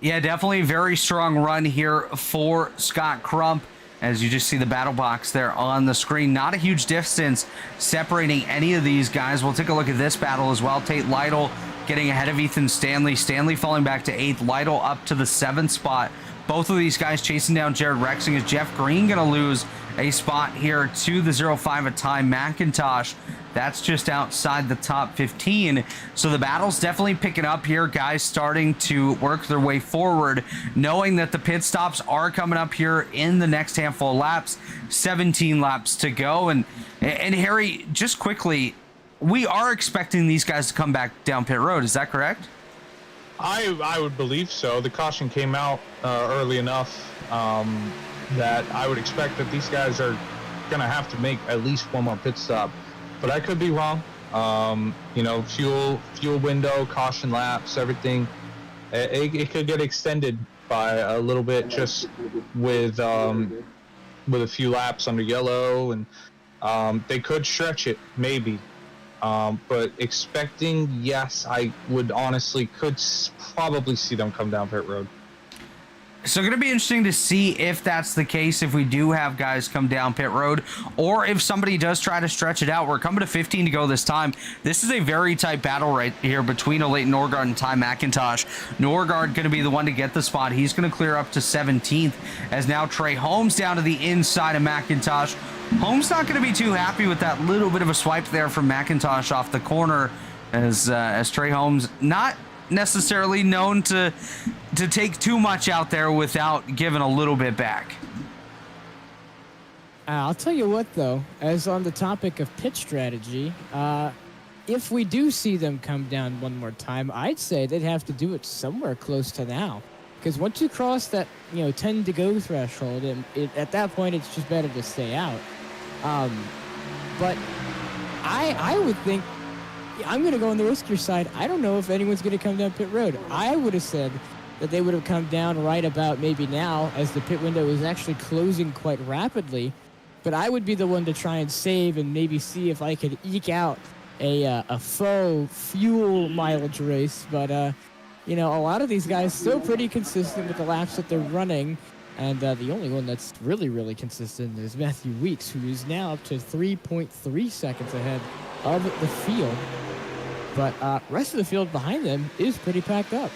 Yeah, definitely a very strong run here for Scott Crump. As you just see the battle box there on the screen. Not a huge distance separating any of these guys. We'll take a look at this battle as well. Tate Lytle getting ahead of Ethan Stanley. Stanley falling back to 8th. Lytle up to the 7th spot. Both of these guys chasing down Jared Rexing. Is Jeff Green going to lose a spot here to the 05 of Ty McIntosh? That's just outside the top 15. So the battle's definitely picking up here. Guys starting to work their way forward, knowing that the pit stops are coming up here in the next handful of laps. 17 laps to go. And Harry, just quickly, we are expecting these guys to come back down pit road. Is that correct? I would believe so. The caution came out early enough that I would expect that these guys are going to have to make at least one more pit stop. But I could be wrong. You know, fuel window, caution laps, everything. It could get extended by a little bit just with a few laps under yellow, and they could stretch it maybe. But expecting, yes, I would honestly could probably see them come down pit road. So going to be interesting to see if that's the case, if we do have guys come down pit road, or if somebody does try to stretch it out. We're coming to 15 to go this time. This is a very tight battle right here between Leighton Norgard and Ty McIntosh. Norgard going to be the one to get the spot. He's going to clear up to 17th, as now Trey Holmes down to the inside of McIntosh. Holmes not going to be too happy with that little bit of a swipe there from McIntosh off the corner, as Trey Holmes not necessarily known to take too much out there without giving a little bit back. I'll tell you what, though, as on the topic of pit strategy, if we do see them come down one more time, I'd say they'd have to do it somewhere close to now. Because once you cross that, 10 to go threshold, at that point, it's just better to stay out. But I would think, I'm going to go on the riskier side. I don't know if anyone's going to come down pit road. I would have said that they would have come down right about maybe now, as the pit window is actually closing quite rapidly. But I would be the one to try and save and maybe see if I could eke out a faux fuel mileage race. But, a lot of these guys still pretty consistent with the laps that they're running. And the only one that's really, really consistent is Matthew Weeks, who is now up to 3.3 seconds ahead of the field. But rest of the field behind them is pretty packed up.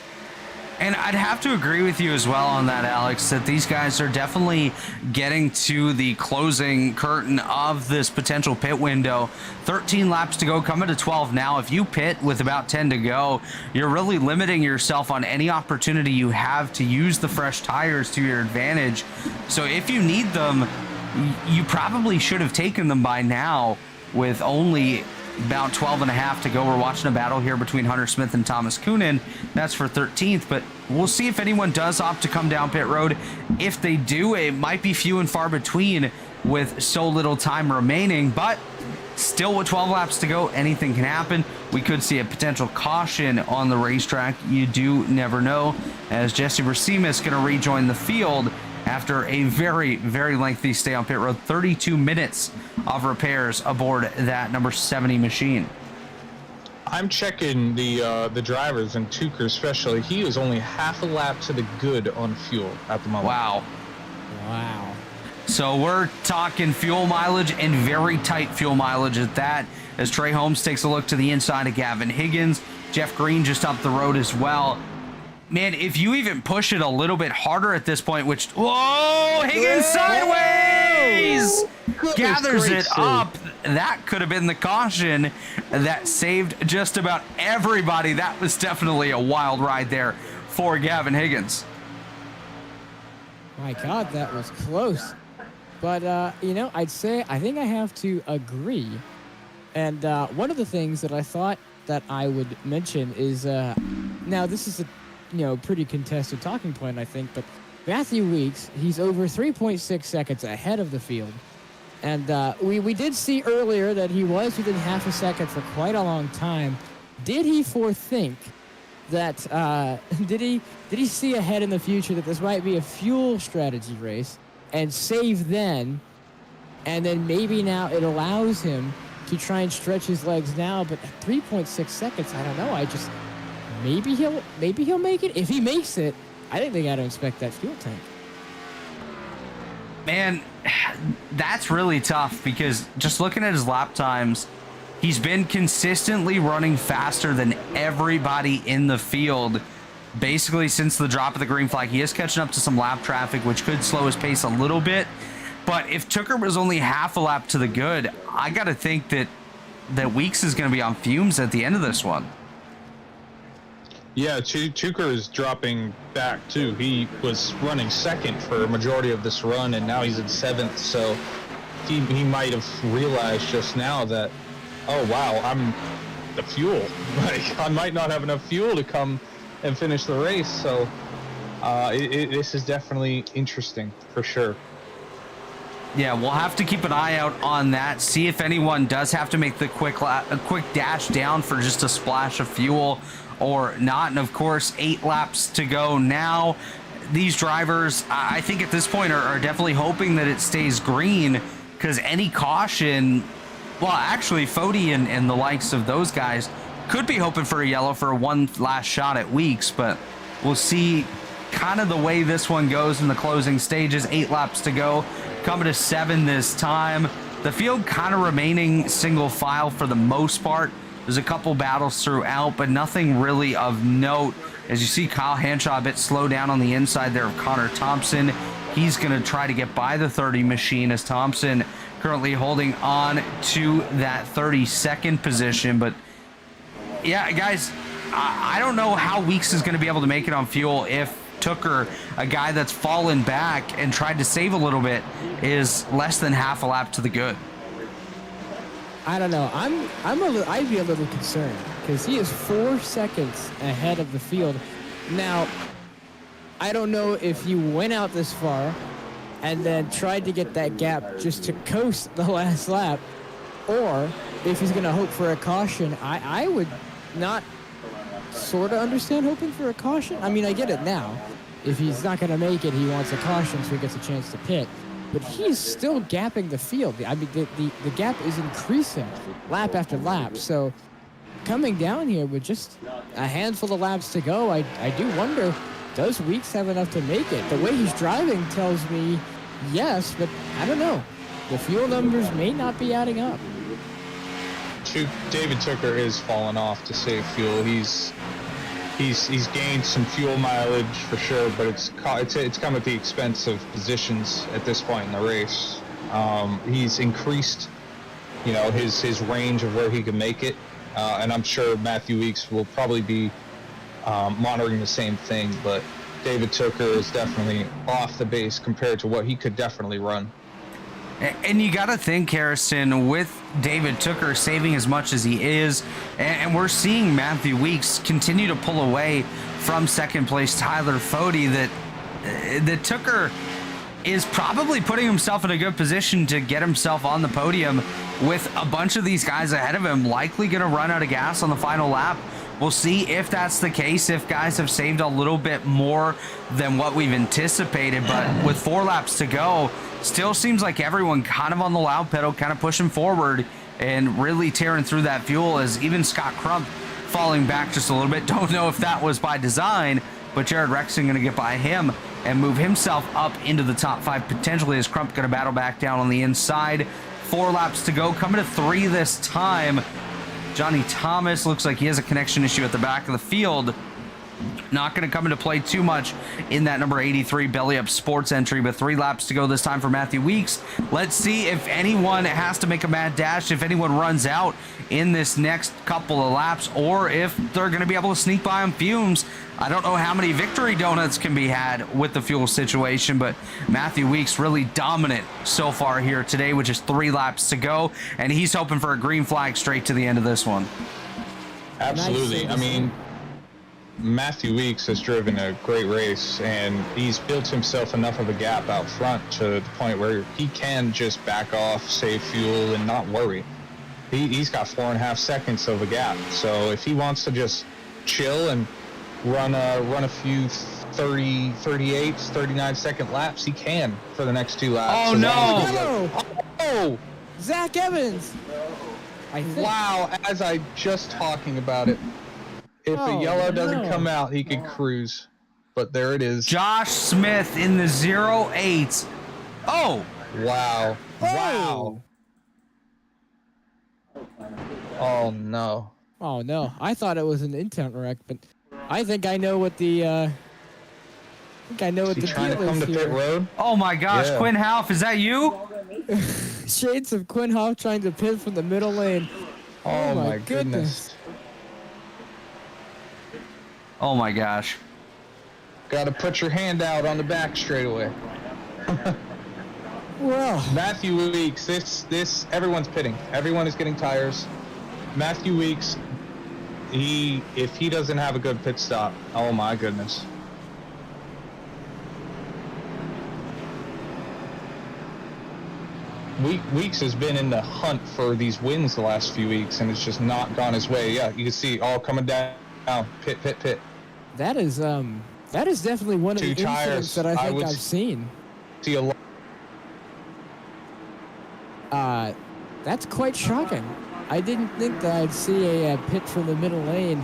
And I'd have to agree with you as well on that, Alex, that these guys are definitely getting to the closing curtain of this potential pit window. 13 laps to go, coming to 12 now. If you pit with about 10 to go, you're really limiting yourself on any opportunity you have to use the fresh tires to your advantage. So if you need them, you probably should have taken them by now, with only about 12 and a half to go. We're watching a battle here between Hunter Smith and Thomas Coonan. That's for 13th, but we'll see if anyone does opt to come down pit road. If they do, it might be few and far between with so little time remaining, but still with 12 laps to go, anything can happen. We could see a potential caution on the racetrack. You do never know, as Jesse Racema is going to rejoin the field after a very, very lengthy stay on pit road. 32 minutes of repairs aboard that number 70 machine. I'm checking the drivers, and Tucker especially. He is only half a lap to the good on fuel at the moment. Wow. Wow. So we're talking fuel mileage, and very tight fuel mileage at that, as Trey Holmes takes a look to the inside of Gavin Higgins. Jeff Green just up the road as well. Man, if you even push it a little bit harder at this point, which, whoa, Higgins sideways! Gathers it up. That could have been the caution that saved just about everybody. That was definitely a wild ride there for Gavin Higgins. My God, that was close. But, you know, I think I have to agree. And one of the things that I thought that I would mention is, now this is a, you know, pretty contested talking point, I think, but Matthew Weeks, he's over 3.6 seconds ahead of the field. And we did see earlier that he was within half a second for quite a long time. Did he forethink that, did he see ahead in the future that this might be a fuel strategy race and save then, and then maybe now it allows him to try and stretch his legs now, but at 3.6 seconds, I don't know, maybe he'll make it. If he makes it, I think they got to inspect that fuel tank. Man, that's really tough, because just looking at his lap times, he's been consistently running faster than everybody in the field basically since the drop of the green flag. He is catching up to some lap traffic, which could slow his pace a little bit. But if Tucker was only half a lap to the good, I got to think that Weeks is going to be on fumes at the end of this one. Yeah, Tucker is dropping back too. He was running second for a majority of this run, and now he's in seventh. So he might have realized just now that, oh wow, I'm the fuel. Like, I might not have enough fuel to come and finish the race. So this is definitely interesting for sure. Yeah, we'll have to keep an eye out on that. See if anyone does have to make the quick dash down for just a splash of fuel or not. And of course, 8 laps to go now. These drivers, I think at this point, are definitely hoping that it stays green, because any caution, well, actually, Fody and the likes of those guys could be hoping for a yellow for one last shot at Weeks, but we'll see kind of the way this one goes in the closing stages. 8 laps to go, coming to 7 this time. The field kind of remaining single file for the most part. There's a couple battles throughout, but nothing really of note. As you see, Kyle Hanshaw a bit slow down on the inside there of Connor Thompson. He's going to try to get by the 30 machine, as Thompson currently holding on to that 32nd position. But yeah, guys, I don't know how Weeks is going to be able to make it on fuel if Tucker, a guy that's fallen back and tried to save a little bit, is less than half a lap to the good. I don't know. I'd be a little concerned, because he is 4 seconds ahead of the field. Now, I don't know if you went out this far and then tried to get that gap just to coast the last lap, or if he's going to hope for a caution. I would not sort of understand hoping for a caution. I mean, I get it now. If he's not going to make it, he wants a caution so he gets a chance to pit. But he's still gapping the field. I mean, the gap is increasing lap after lap. So coming down here with just a handful of laps to go, I do wonder, does Weeks have enough to make it? The way he's driving tells me yes, but I don't know. The fuel numbers may not be adding up. David Tucker is falling off to save fuel. He's gained some fuel mileage for sure, but it's come at the expense of positions at this point in the race. He's increased, you know, his range of where he can make it, and I'm sure Matthew Weeks will probably be monitoring the same thing. But David Tucker is definitely off the base compared to what he could definitely run. And you got to think, Harrison, with David Tucker saving as much as he is, and we're seeing Matthew Weeks continue to pull away from second place Tyler Fody, that Tucker is probably putting himself in a good position to get himself on the podium with a bunch of these guys ahead of him likely going to run out of gas on the final lap We'll see if that's the case, if guys have saved a little bit more than what we've anticipated. But with 4 laps to go, still seems like everyone kind of on the loud pedal, kind of pushing forward and really tearing through that fuel, as even Scott Crump falling back just a little bit. Don't know if that was by design, but Jared Rexing going to get by him and move himself up into the top 5 potentially, as Crump going to battle back down on the inside. 4 laps to go, coming to 3 this time. Johnny Thomas looks like he has a connection issue at the back of the field. Not going to come into play too much in that number 83 belly up sports entry, but 3 laps to go this time for Matthew Weeks. Let's see if anyone has to make a mad dash, if anyone runs out in this next couple of laps, or if they're going to be able to sneak by on fumes. I don't know how many victory donuts can be had with the fuel situation, but Matthew Weeks really dominant so far here today, with just 3 laps to go, and he's hoping for a green flag straight to the end of this one. Absolutely. I mean, Matthew Weeks has driven a great race, and he's built himself enough of a gap out front to the point where he can just back off, save fuel, and not worry. He's got 4.5 seconds of a gap, so if he wants to just chill and run a few 30, 38, 39-second laps, he can for the next 2 laps. Oh, no! Oh! Zach Evans! I think. Wow, as I just talking about it. If the yellow doesn't come out, he could cruise. But there it is. Josh Smith in the 08. Oh! Wow. Wow. Oh, no. Oh no, I thought it was an intent wreck, but I think I know what the Is he trying to deal come is to pit here. road? Oh my gosh, Yeah. Quinn Half, is that you? Shades of Quinn Hoff trying to pit from the middle lane. Oh, my goodness. Oh my gosh. Got to put your hand out on the back straight away. Well, Matthew Weeks, this everyone's pitting. Everyone is getting tires. Matthew Weeks, if he doesn't have a good pit stop, oh my goodness. Weeks has been in the hunt for these wins the last few weeks, and it's just not gone his way. Yeah, you can see all coming down. Pit. that is definitely one of the 2 tires. incidents that I think I've seen. See a lot. That's quite shocking. I didn't think that I'd see a pit from the middle lane,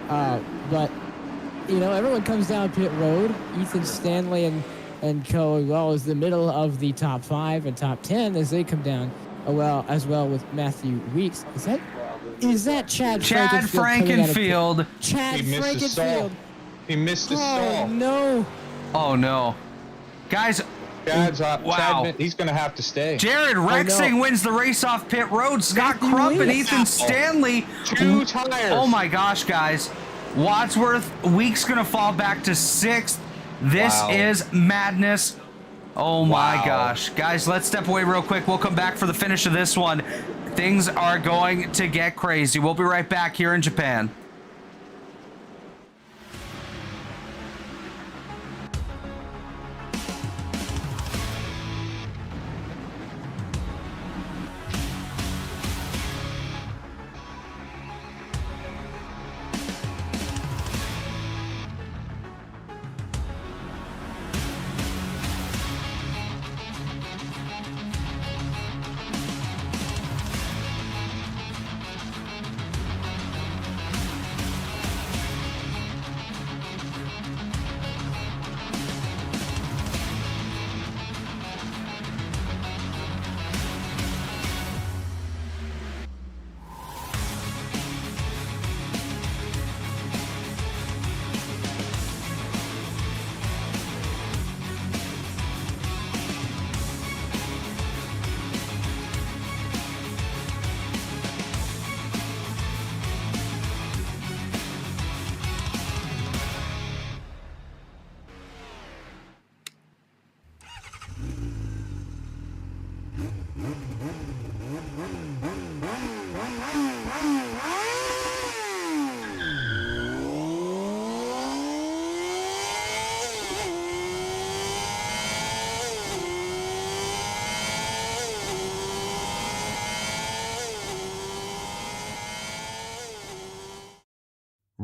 but you know, everyone comes down pit road. Ethan Stanley and co, as well as the middle of the top 5 and top 10 as they come down, as well with Matthew Weeks. Is that Chad Frankenfield. Chad He missed his stall. Frankenfield. He missed his Oh stall. no! Oh no. Guys, wow. Chad, he's going to have to stay. Jared Rexing wins the race off pit road. Scott Matthew Crump and Weeks. Ethan Stanley. 2 tires. Oh my gosh, guys. Wadsworth, Weeks gonna fall back to 6th. This Wow. is madness. Oh my Wow. gosh. Guys, let's step away real quick. We'll come back for the finish of this one. Things are going to get crazy. We'll be right back here in Japan.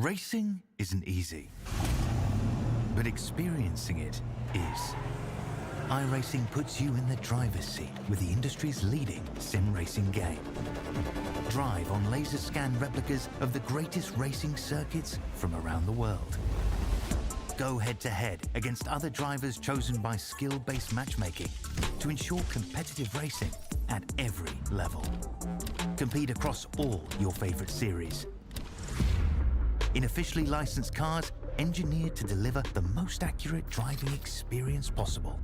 Racing isn't easy, but experiencing it is. iRacing puts you in the driver's seat with the industry's leading sim racing game. Drive on laser scan replicas of the greatest racing circuits from around the world. Go head-to-head against other drivers chosen by skill-based matchmaking to ensure competitive racing at every level. Compete across all your favorite series. In officially licensed cars, engineered to deliver the most accurate driving experience possible.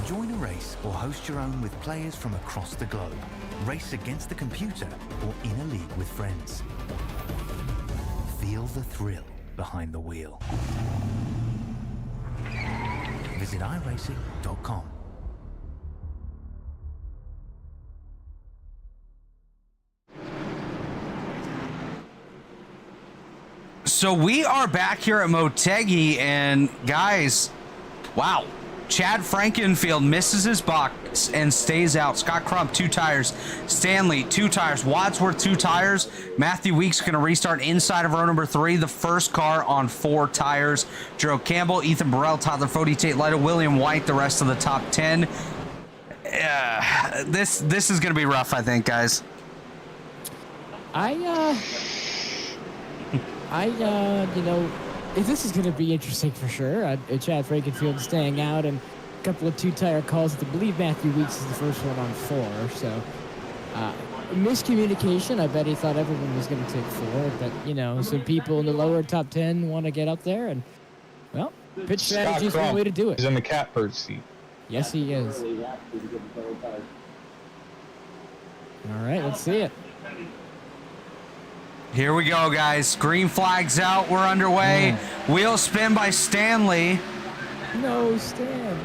Join a race or host your own with players from across the globe. Race against the computer or in a league with friends. Feel the thrill behind the wheel. Visit iRacing.com. So we are back here at Motegi, and guys, wow. Chad Frankenfield misses his box and stays out. Scott Crump, 2 tires. Stanley, 2 tires. Wadsworth, 2 tires. Matthew Weeks going to restart inside of row number 3. The first car on 4 tires. Drew Campbell, Ethan Burrell, Tyler Fody, Tate Lytle, William White, the rest of the top 10. This is going to be rough, I think, guys. This is going to be interesting for sure. Chad Frankenfield staying out and a couple of 2-tire calls. I believe Matthew Weeks is the first one on 4. So miscommunication. I bet he thought everyone was going to take 4. But, some people in the lower top 10 want to get up there. And, well, pitch strategy is one way to do it. He's in the catbird seat. Yes, he is. All right, let's see it. Here we go, guys. Green flag's out. We're underway. Wheel spin by Stanley. No, Stan.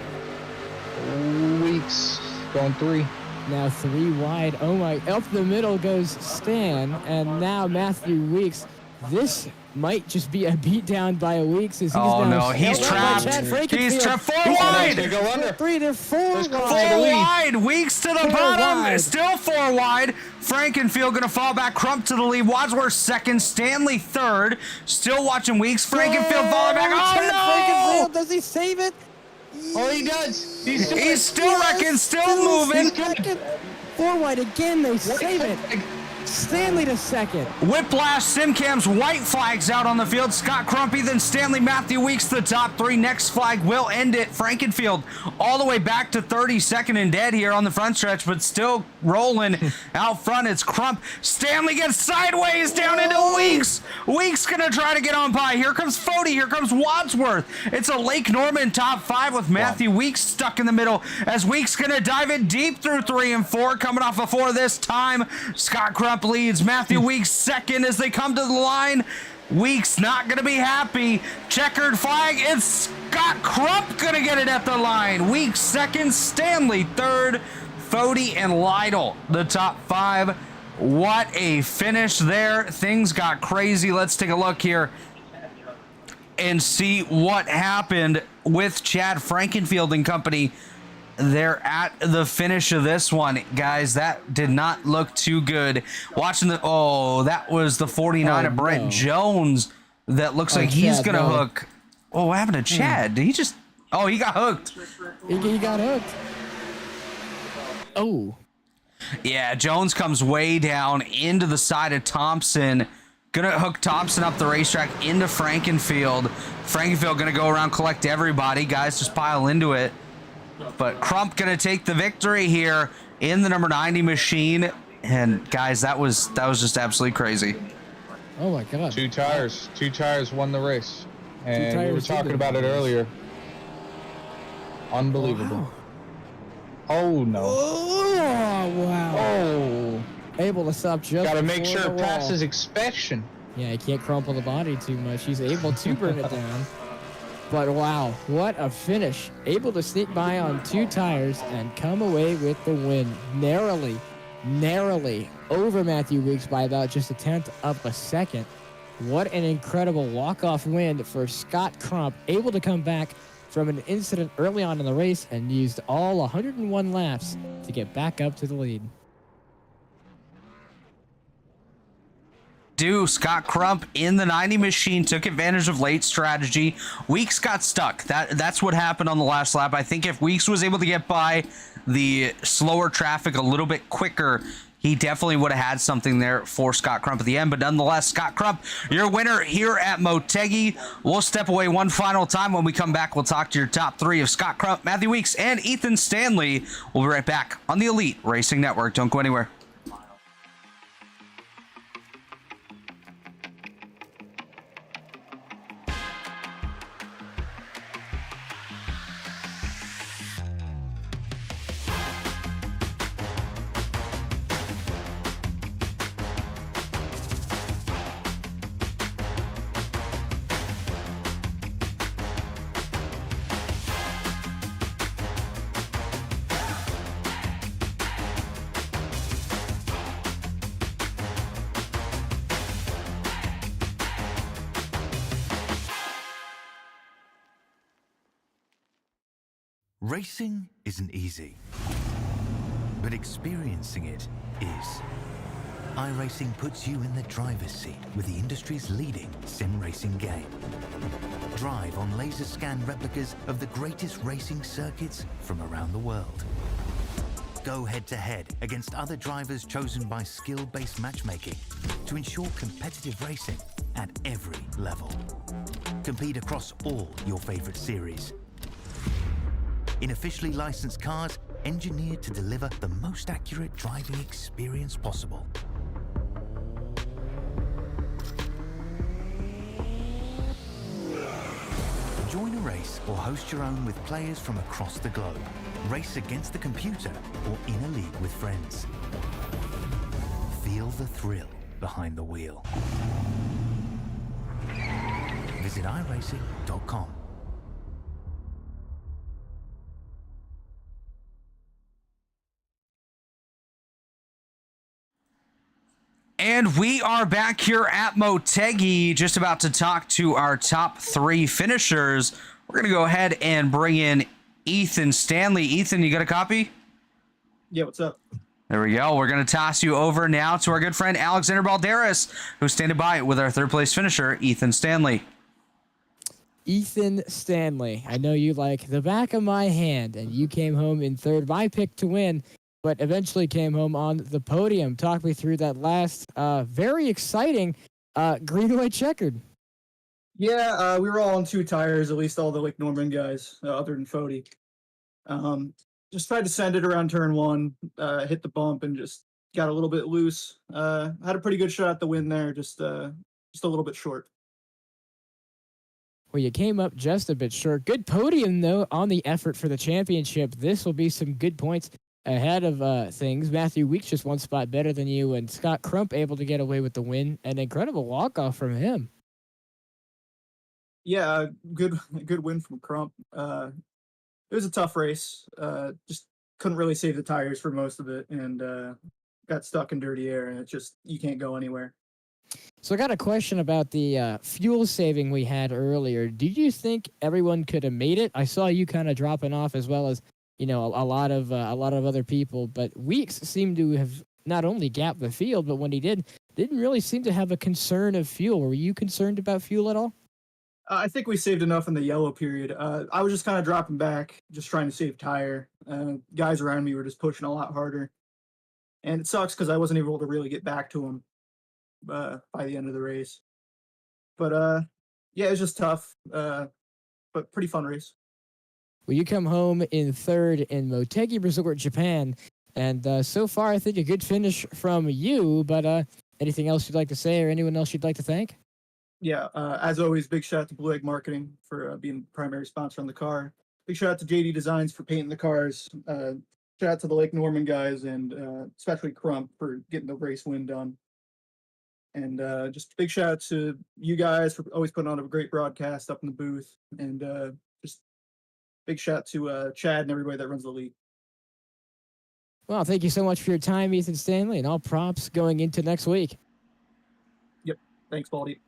Weeks going 3. Now 3 wide. Oh my! Up the middle goes Stan, and now Matthew Weeks. This might just be a beatdown by Weeks. As he's now he's trapped. He's trapped. 4 wide. They go under. 3. They're 4 4 wide. wide. Weeks to the 4 bottom. wide. Still 4 wide. Frankenfield going to fall back. Crump to the lead. Wadsworth second. Stanley third. Still watching Weeks. Frankenfield falling back. Oh, no! Does he save it? Oh, he does. He's still wrecking. Still moving. 4 wide again. They save it. Stanley to second. Whiplash, Simcam's white flags out on the field. Scott Crumpy, then Stanley, Matthew Weeks, the top 3. Next flag will end it. Frankenfield all the way back to 32nd and dead here on the front stretch, but still rolling out front. It's Crump. Stanley gets sideways down into Weeks. Weeks gonna try to get on by. Here comes Fody. Here comes Wadsworth. It's a Lake Norman top 5 with Matthew Weeks stuck in the middle as Weeks gonna dive it deep through 3 and 4. Coming off of 4 this time. Scott Crump leads. Matthew Weeks second as they come to the line. Weeks not going to be happy. Checkered flag. It's Scott Crump going to get it at the line. Weeks second. Stanley third. Fody and Lytle the top 5. What a finish there. Things got crazy. Let's take a look here and see what happened with Chad Frankenfield and company. They're at the finish of this one, guys. That did not look too good. Watching that was the 49 of Brent Jones. That looks like he's gonna hook. Oh, what happened to Chad? Did he just? Oh, he got hooked. He got hooked. Oh. Yeah, Jones comes way down into the side of Thompson. Gonna hook Thompson up the racetrack into Frankenfield. Frankenfield gonna go around, collect everybody. Guys, just pile into it. But Crump going to take the victory here in the number 90 machine. And guys, that was just absolutely crazy. Oh my God. 2 tires. 2 tires won the race. And we were talking about it earlier. Unbelievable. Wow. Oh no. Oh wow. Oh. Able to stop just Got to make sure the it wall. passes inspection. Yeah, he can't crumple the body too much. He's able to burn it down. But wow, what a finish. Able to sneak by on 2 tires and come away with the win. Narrowly over Matthew Weeks by about just 1/10 of a second. What an incredible walk-off win for Scott Crump. Able to come back from an incident early on in the race and used all 101 laps to get back up to the lead. Scott Crump in the 90 machine took advantage of late strategy. Weeks got stuck. That's what happened on the last lap. I think if Weeks was able to get by the slower traffic a little bit quicker, he definitely would have had something there for Scott Crump at the end. But nonetheless, Scott Crump, your winner here at Motegi. We'll step away one final time. When we come back, we'll talk to your top three of Scott Crump, Matthew Weeks, and Ethan Stanley. We'll be right back on the Elite Racing Network. Don't go anywhere. Racing isn't easy, but experiencing it is. iRacing puts you in the driver's seat with the industry's leading sim racing game. Drive on laser scan replicas of the greatest racing circuits from around the world. Go head-to-head against other drivers chosen by skill-based matchmaking to ensure competitive racing at every level. Compete across all your favorite series in officially licensed cars engineered to deliver the most accurate driving experience possible. Join a race or host your own with players from across the globe. Race against the computer or in a league with friends. Feel the thrill behind the wheel. Visit iRacing.com. And we are back here at Motegi, just about to talk to our top three finishers. We're going to go ahead and bring in Ethan Stanley. Ethan, you got a copy? Yeah, what's up? There we go. We're going to toss you over now to our good friend Alexander Balderas, who's standing by with our third place finisher, Ethan Stanley. Ethan Stanley, I know you like the back of my hand, and you came home in third. My pick to win, but eventually came home on the podium. Talk me through that last very exciting green, white, checkered. Yeah, we were all on two tires, at least all the Lake Norman guys, other than Fody. Just tried to send it around turn one, hit the bump, and just got a little bit loose. Had a pretty good shot at the win there, just a little bit short. Well, you came up just a bit short. Good podium, though, on the effort for the championship. This will be some good points ahead of things. Matthew Weeks just one spot better than you, and Scott Crump able to get away with the win. An incredible walk-off from him. Yeah, good win from Crump. It was a tough race. Just couldn't really save the tires for most of it, and got stuck in dirty air, and it's just, you can't go anywhere. So I got a question about the fuel saving we had earlier. Do you think everyone could have made it? I saw you kind of dropping off, as well as, you know, a lot of other people, but Weeks seemed to have not only gapped the field, but when he didn't really seem to have a concern of fuel. Were you concerned about fuel at all? I think we saved enough in the yellow period. I was just kind of dropping back, just trying to save tire. Guys around me were just pushing a lot harder. And it sucks because I wasn't able to really get back to them by the end of the race. But yeah, it was just tough, but pretty fun race. Well, you come home in third in Motegi Resort, Japan. And so far, I think a good finish from you. But anything else you'd like to say, or anyone else you'd like to thank? Yeah, as always, big shout out to Blue Egg Marketing for being the primary sponsor on the car. Big shout out to JD Designs for painting the cars. Shout out to the Lake Norman guys, and especially Crump for getting the race win done. And just big shout out to you guys for always putting on a great broadcast up in the booth. And just big shout out to Chad and everybody that runs the league. Well, thank you so much for your time, Ethan Stanley, and all props going into next week. Yep. Thanks, Baldy.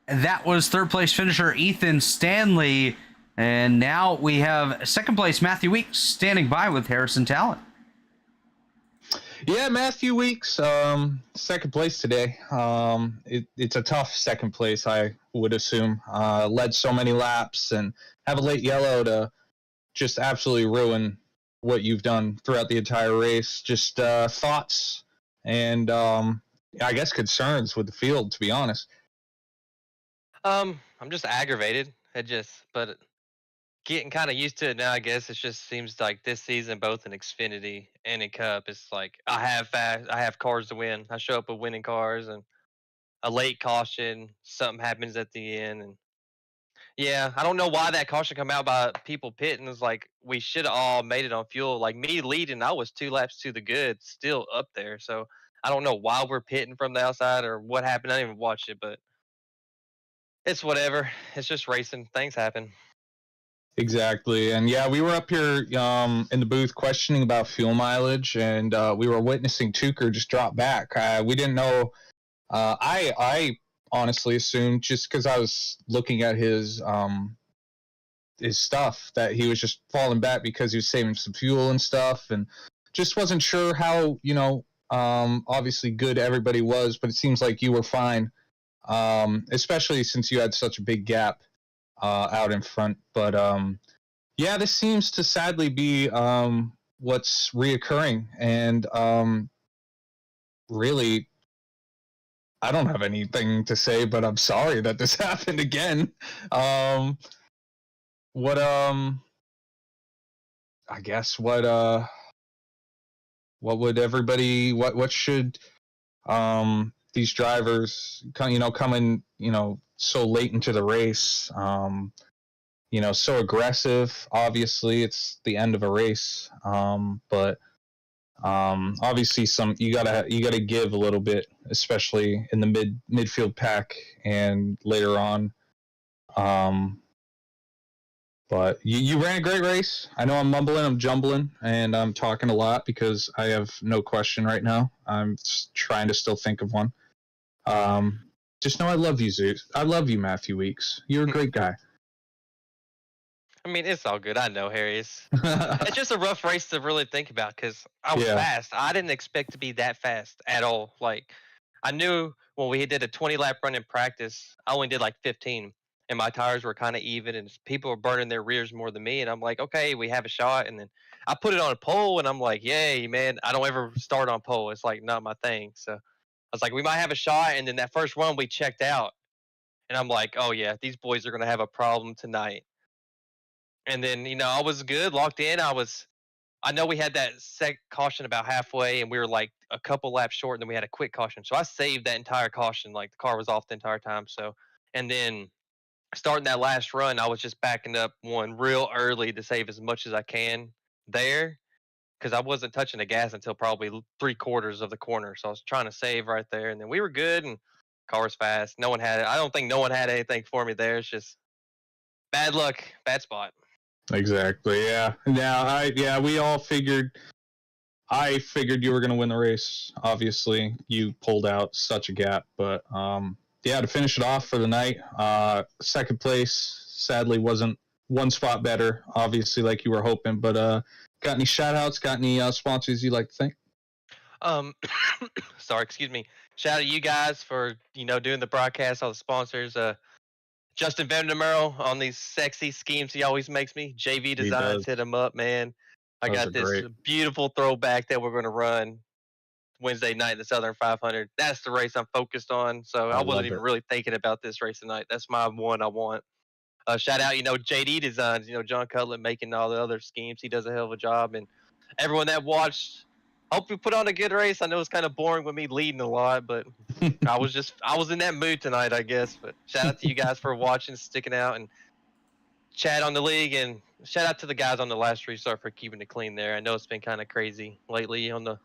That was third place finisher Ethan Stanley. And now we have second place Matthew Weeks standing by with Harrison Talent. Yeah, Matthew Weeks, second place today. It's a tough second place, I would assume. Led so many laps and have a late yellow to just absolutely ruin what you've done throughout the entire race. Just thoughts and I guess concerns with the field, to be honest. I'm just aggravated. But getting kind of used to it now. I guess it just seems like this season, both in Xfinity and in Cup, it's like I have cars to win. I show up with winning cars, and a late caution, something happens at the end, and yeah, I don't know why that caution come out by people pitting. It's like we should have all made it on fuel. Like me leading, I was 2 laps to the good, still up there. So I don't know why we're pitting from the outside or what happened. I didn't even watch it, but it's whatever. It's just racing. Things happen. Exactly. And yeah, we were up here in the booth questioning about fuel mileage, and we were witnessing Tucker just drop back. We didn't know. I honestly assumed, just because I was looking at his stuff, that he was just falling back because he was saving some fuel and stuff, and just wasn't sure how, obviously good everybody was, but it seems like you were fine, especially since you had such a big gap out in front. But yeah, this seems to sadly be what's reoccurring, and really, I don't have anything to say, but I'm sorry that this happened again. I guess what would everybody, what should these drivers coming so late into the race, so aggressive. Obviously it's the end of a race, but obviously you gotta give a little bit, especially in the midfield pack and later on. But you ran a great race. I know I'm mumbling, I'm jumbling, and I'm talking a lot because I have no question right now. I'm trying to still think of one. Just know I love you, Zeus. I love you, Matthew Weeks. You're a great guy. I mean, it's all good. I know, Harry. It's just a rough race to really think about because I was fast. I didn't expect to be that fast at all. Like, I knew when we did a 20-lap run in practice, I only did like 15, and my tires were kind of even, and people were burning their rears more than me. And I'm like, okay, we have a shot. And then I put it on a pole, and I'm like, yay, man! I don't ever start on pole. It's like not my thing. So I was like, we might have a shot. And then that first run, we checked out, and I'm like, oh yeah, these boys are gonna have a problem tonight. And then, I was good, locked in. I know we had that caution about halfway, and we were like a couple laps short, and then we had a quick caution. So I saved that entire caution. Like the car was off the entire time. So, and then starting that last run, I was just backing up one real early to save as much as I can there, because I wasn't touching the gas until probably 3/4 of the corner. So I was trying to save right there, and then we were good, and car was fast. No one had it. I don't think no one had anything for me there. It's just bad luck, bad spot. Exactly. Yeah. Now, we all figured. I figured you were going to win the race. Obviously, you pulled out such a gap, but to finish it off for the night, second place sadly wasn't one spot better. Obviously, like you were hoping. But got any shout outs? Got any sponsors you'd like to thank? Sorry, excuse me. Shout out to you guys for doing the broadcast. All the sponsors. Justin Vandermeer on these sexy schemes he always makes me. JV Designs, hit him up, man. I got this beautiful throwback that we're going to run Wednesday night in the Southern 500. That's the race I'm focused on. So I wasn't even really thinking about this race tonight. That's my one I want. Shout out, JD Designs, John Cutlet making all the other schemes. He does a hell of a job. And everyone that watched, hope we put on a good race. I know it's kind of boring with me leading a lot, but I was in that mood tonight, I guess. But shout out to you guys for watching, sticking out, and chat on the league, and shout out to the guys on the last restart for keeping it clean there. I know it's been kind of crazy lately on the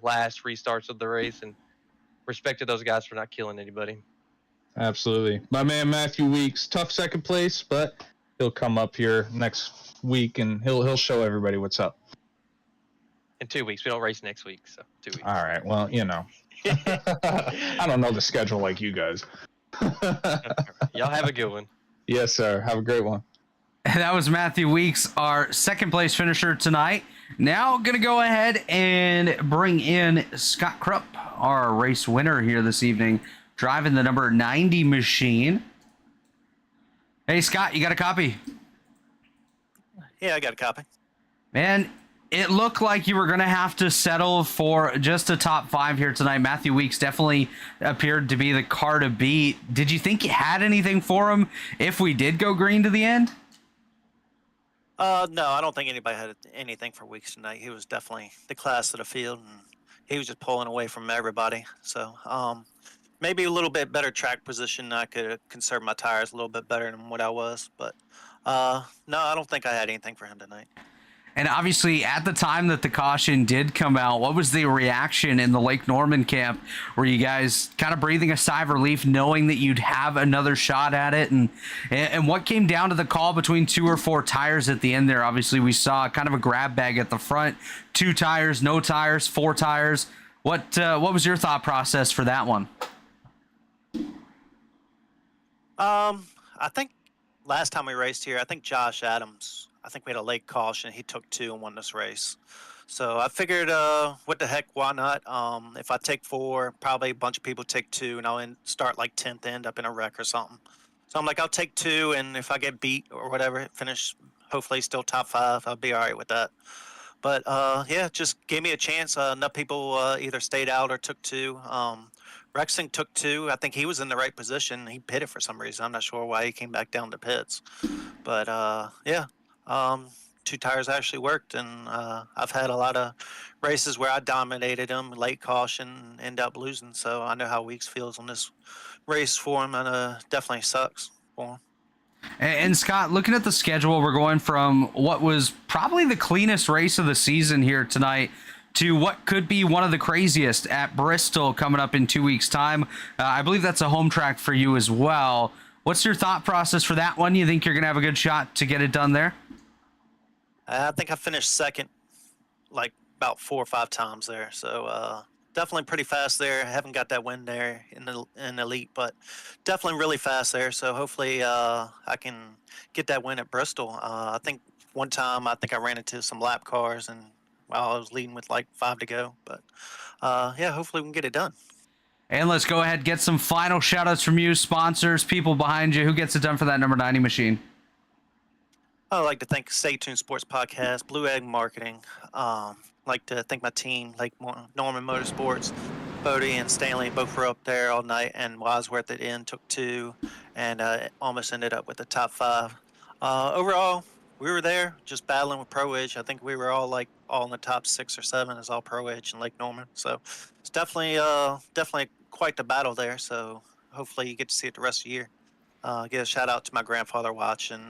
last restarts of the race, and respect to those guys for not killing anybody. Absolutely. My man Matthew Weeks, tough second place, but he'll come up here next week and he'll show everybody what's up. In 2 weeks. We don't race next week, so 2 weeks. All right. Well, I don't know the schedule like you guys. Y'all have a good one. Yes, sir. Have a great one. That was Matthew Weeks, our second place finisher tonight. Now going to go ahead and bring in Scott Krupp, our race winner here this evening, driving the number 90 machine. Hey, Scott, you got a copy? Yeah, I got a copy. Man, it looked like you were going to have to settle for just a top 5 here tonight. Matthew Weeks definitely appeared to be the car to beat. Did you think you had anything for him if we did go green to the end? No, I don't think anybody had anything for Weeks tonight. He was definitely the class of the field, and he was just pulling away from everybody. So maybe a little bit better track position. I could conserve my tires a little bit better than what I was. But no, I don't think I had anything for him tonight. And obviously, at the time that the caution did come out, what was the reaction in the Lake Norman camp? Were you guys kind of breathing a sigh of relief knowing that you'd have another shot at it? And what came down to the call between 2 or 4 tires at the end there? Obviously, we saw kind of a grab bag at the front. 2 tires, no tires, 4 tires. What was your thought process for that one? I think last time we raced here, I think Josh Adams, I think we had a late caution. He took 2 and won this race. So I figured, what the heck, why not? If I take 4, probably a bunch of people take 2, and I'll start like 10th, end up in a wreck or something. So I'm like, I'll take 2, and if I get beat or whatever, finish hopefully still top 5, I'll be all right with that. But yeah, just gave me a chance. Enough people either stayed out or took 2. Rexing took 2. I think he was in the right position. He pitted for some reason. I'm not sure why he came back down to pits. But yeah. 2 tires actually worked, and I've had a lot of races where I dominated them, late caution, and end up losing. So I know how Weeks feels on this race for him, and definitely sucks for him. And Scott, looking at the schedule, we're going from what was probably the cleanest race of the season here tonight to what could be one of the craziest at Bristol coming up in 2 weeks' time. I believe that's a home track for you as well. What's your thought process for that one? You think you're going to have a good shot to get it done there? I think I finished second, like about 4 or 5 times there. So definitely pretty fast there. I haven't got that win there in elite, but definitely really fast there. So hopefully I can get that win at Bristol. I think one time I ran into some lap cars, and while I was leading with like 5 to go. But yeah, hopefully we can get it done. And let's go ahead and get some final shout outs from you, sponsors, people behind you. Who gets it done for that number 90 machine? I'd like to thank Stay Tuned Sports Podcast, Blue Egg Marketing. Like to thank my team, like Norman Motorsports, Bodie and Stanley, both were up there all night, and Wadsworth at the end took 2, and almost ended up with the top 5. Overall, we were there just battling with Pro Edge. I think we were all in the top 6 or 7 as all Pro Edge in Lake Norman. So it's definitely quite the battle there. So hopefully you get to see it the rest of the year. Give a shout out to my grandfather watching,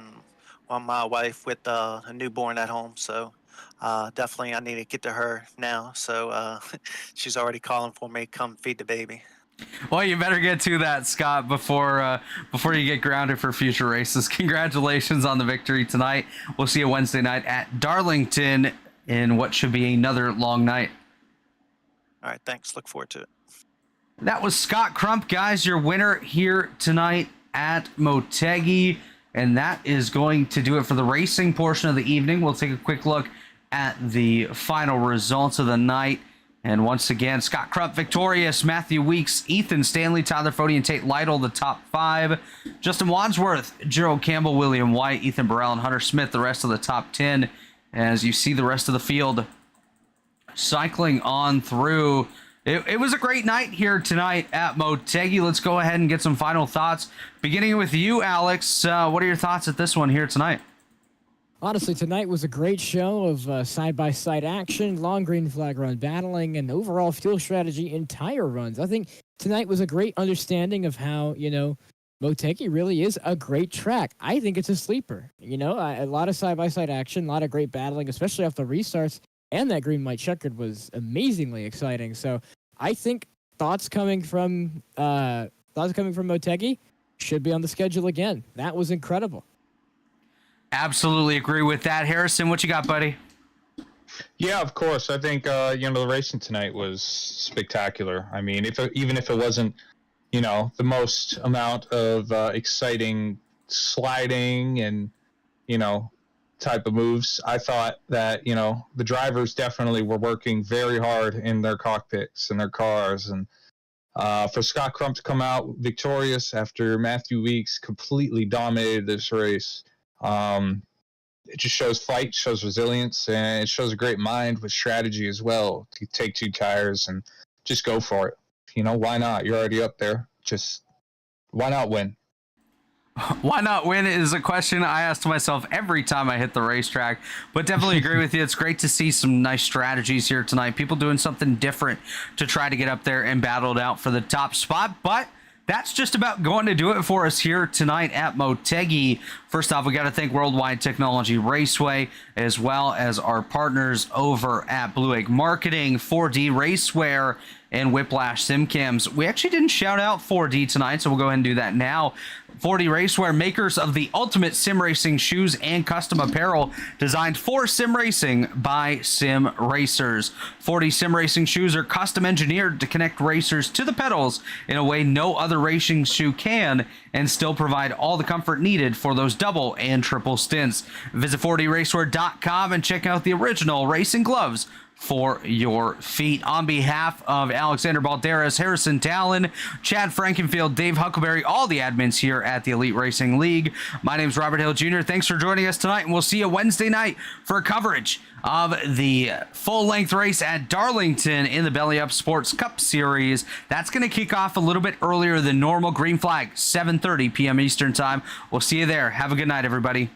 my wife with a newborn at home. So definitely I need to get to her now. So she's already calling for me, come feed the baby. Well, you better get to that, Scott, before you get grounded for future races. Congratulations on the victory tonight. We'll see you Wednesday night at Darlington in what should be another long night. All right, thanks. Look forward to it. That was Scott Crump, guys, your winner here tonight at Motegi. And that is going to do it for the racing portion of the evening. We'll take a quick look at the final results of the night. And once again, Scott Crump victorious, Matthew Weeks, Ethan Stanley, Tyler Fody, and Tate Lytle, the top 5. Justin Wadsworth, Gerald Campbell, William White, Ethan Burrell, and Hunter Smith, the rest of the top 10. As you see the rest of the field cycling on through. It was a great night here tonight at Motegi. Let's go ahead and get some final thoughts. Beginning with you, Alex. What are your thoughts at this one here tonight? Honestly, tonight was a great show of side-by-side action, long green flag run battling, and overall field strategy in tire runs. I think tonight was a great understanding of how, Motegi really is a great track. I think it's a sleeper. A lot of side-by-side action, a lot of great battling, especially off the restarts, and that green white checkered was amazingly exciting. So I think thoughts coming from Motegi should be on the schedule again. That was incredible. Absolutely agree with that. Harrison, what you got, buddy? Yeah, of course. I think the racing tonight was spectacular. I mean, even if it wasn't, the most amount of exciting sliding and type of moves. I thought that, the drivers definitely were working very hard in their cockpits and their cars. And for Scott Crump to come out victorious after Matthew Weeks completely dominated this race, it just shows fight, shows resilience, and it shows a great mind with strategy as well to take 2 tires and just go for it. Why not? You're already up there. Just why not win? Why not win is a question I ask to myself every time I hit the racetrack, but definitely agree with you. It's great to see some nice strategies here tonight. People doing something different to try to get up there and battle it out for the top spot, but that's just about going to do it for us here tonight at Motegi. First off, we got to thank Worldwide Technology Raceway, as well as our partners over at Blue Egg Marketing, 4D Racewear, and Whiplash SimCams. We actually didn't shout out 4D tonight, so we'll go ahead and do that now. 4D Racewear, makers of the ultimate sim racing shoes and custom apparel designed for sim racing by sim racers. 4D sim racing shoes are custom engineered to connect racers to the pedals in a way no other racing shoe can, and still provide all the comfort needed for those double and triple stints. Visit 4dracewear.com and check out the original racing gloves for your feet. On behalf of Alexander Balderas, Harrison Talon, Chad Frankenfield, Dave Huckleberry, all the admins here at the Elite Racing League, my name's Robert Hill Jr. Thanks for joining us tonight, and we'll see you Wednesday night for coverage of the full-length race at Darlington in the Belly Up Sports Cup Series. That's going to kick off a little bit earlier than normal. Green flag, 7:30 p.m. Eastern Time. We'll see you there. Have a good night, everybody.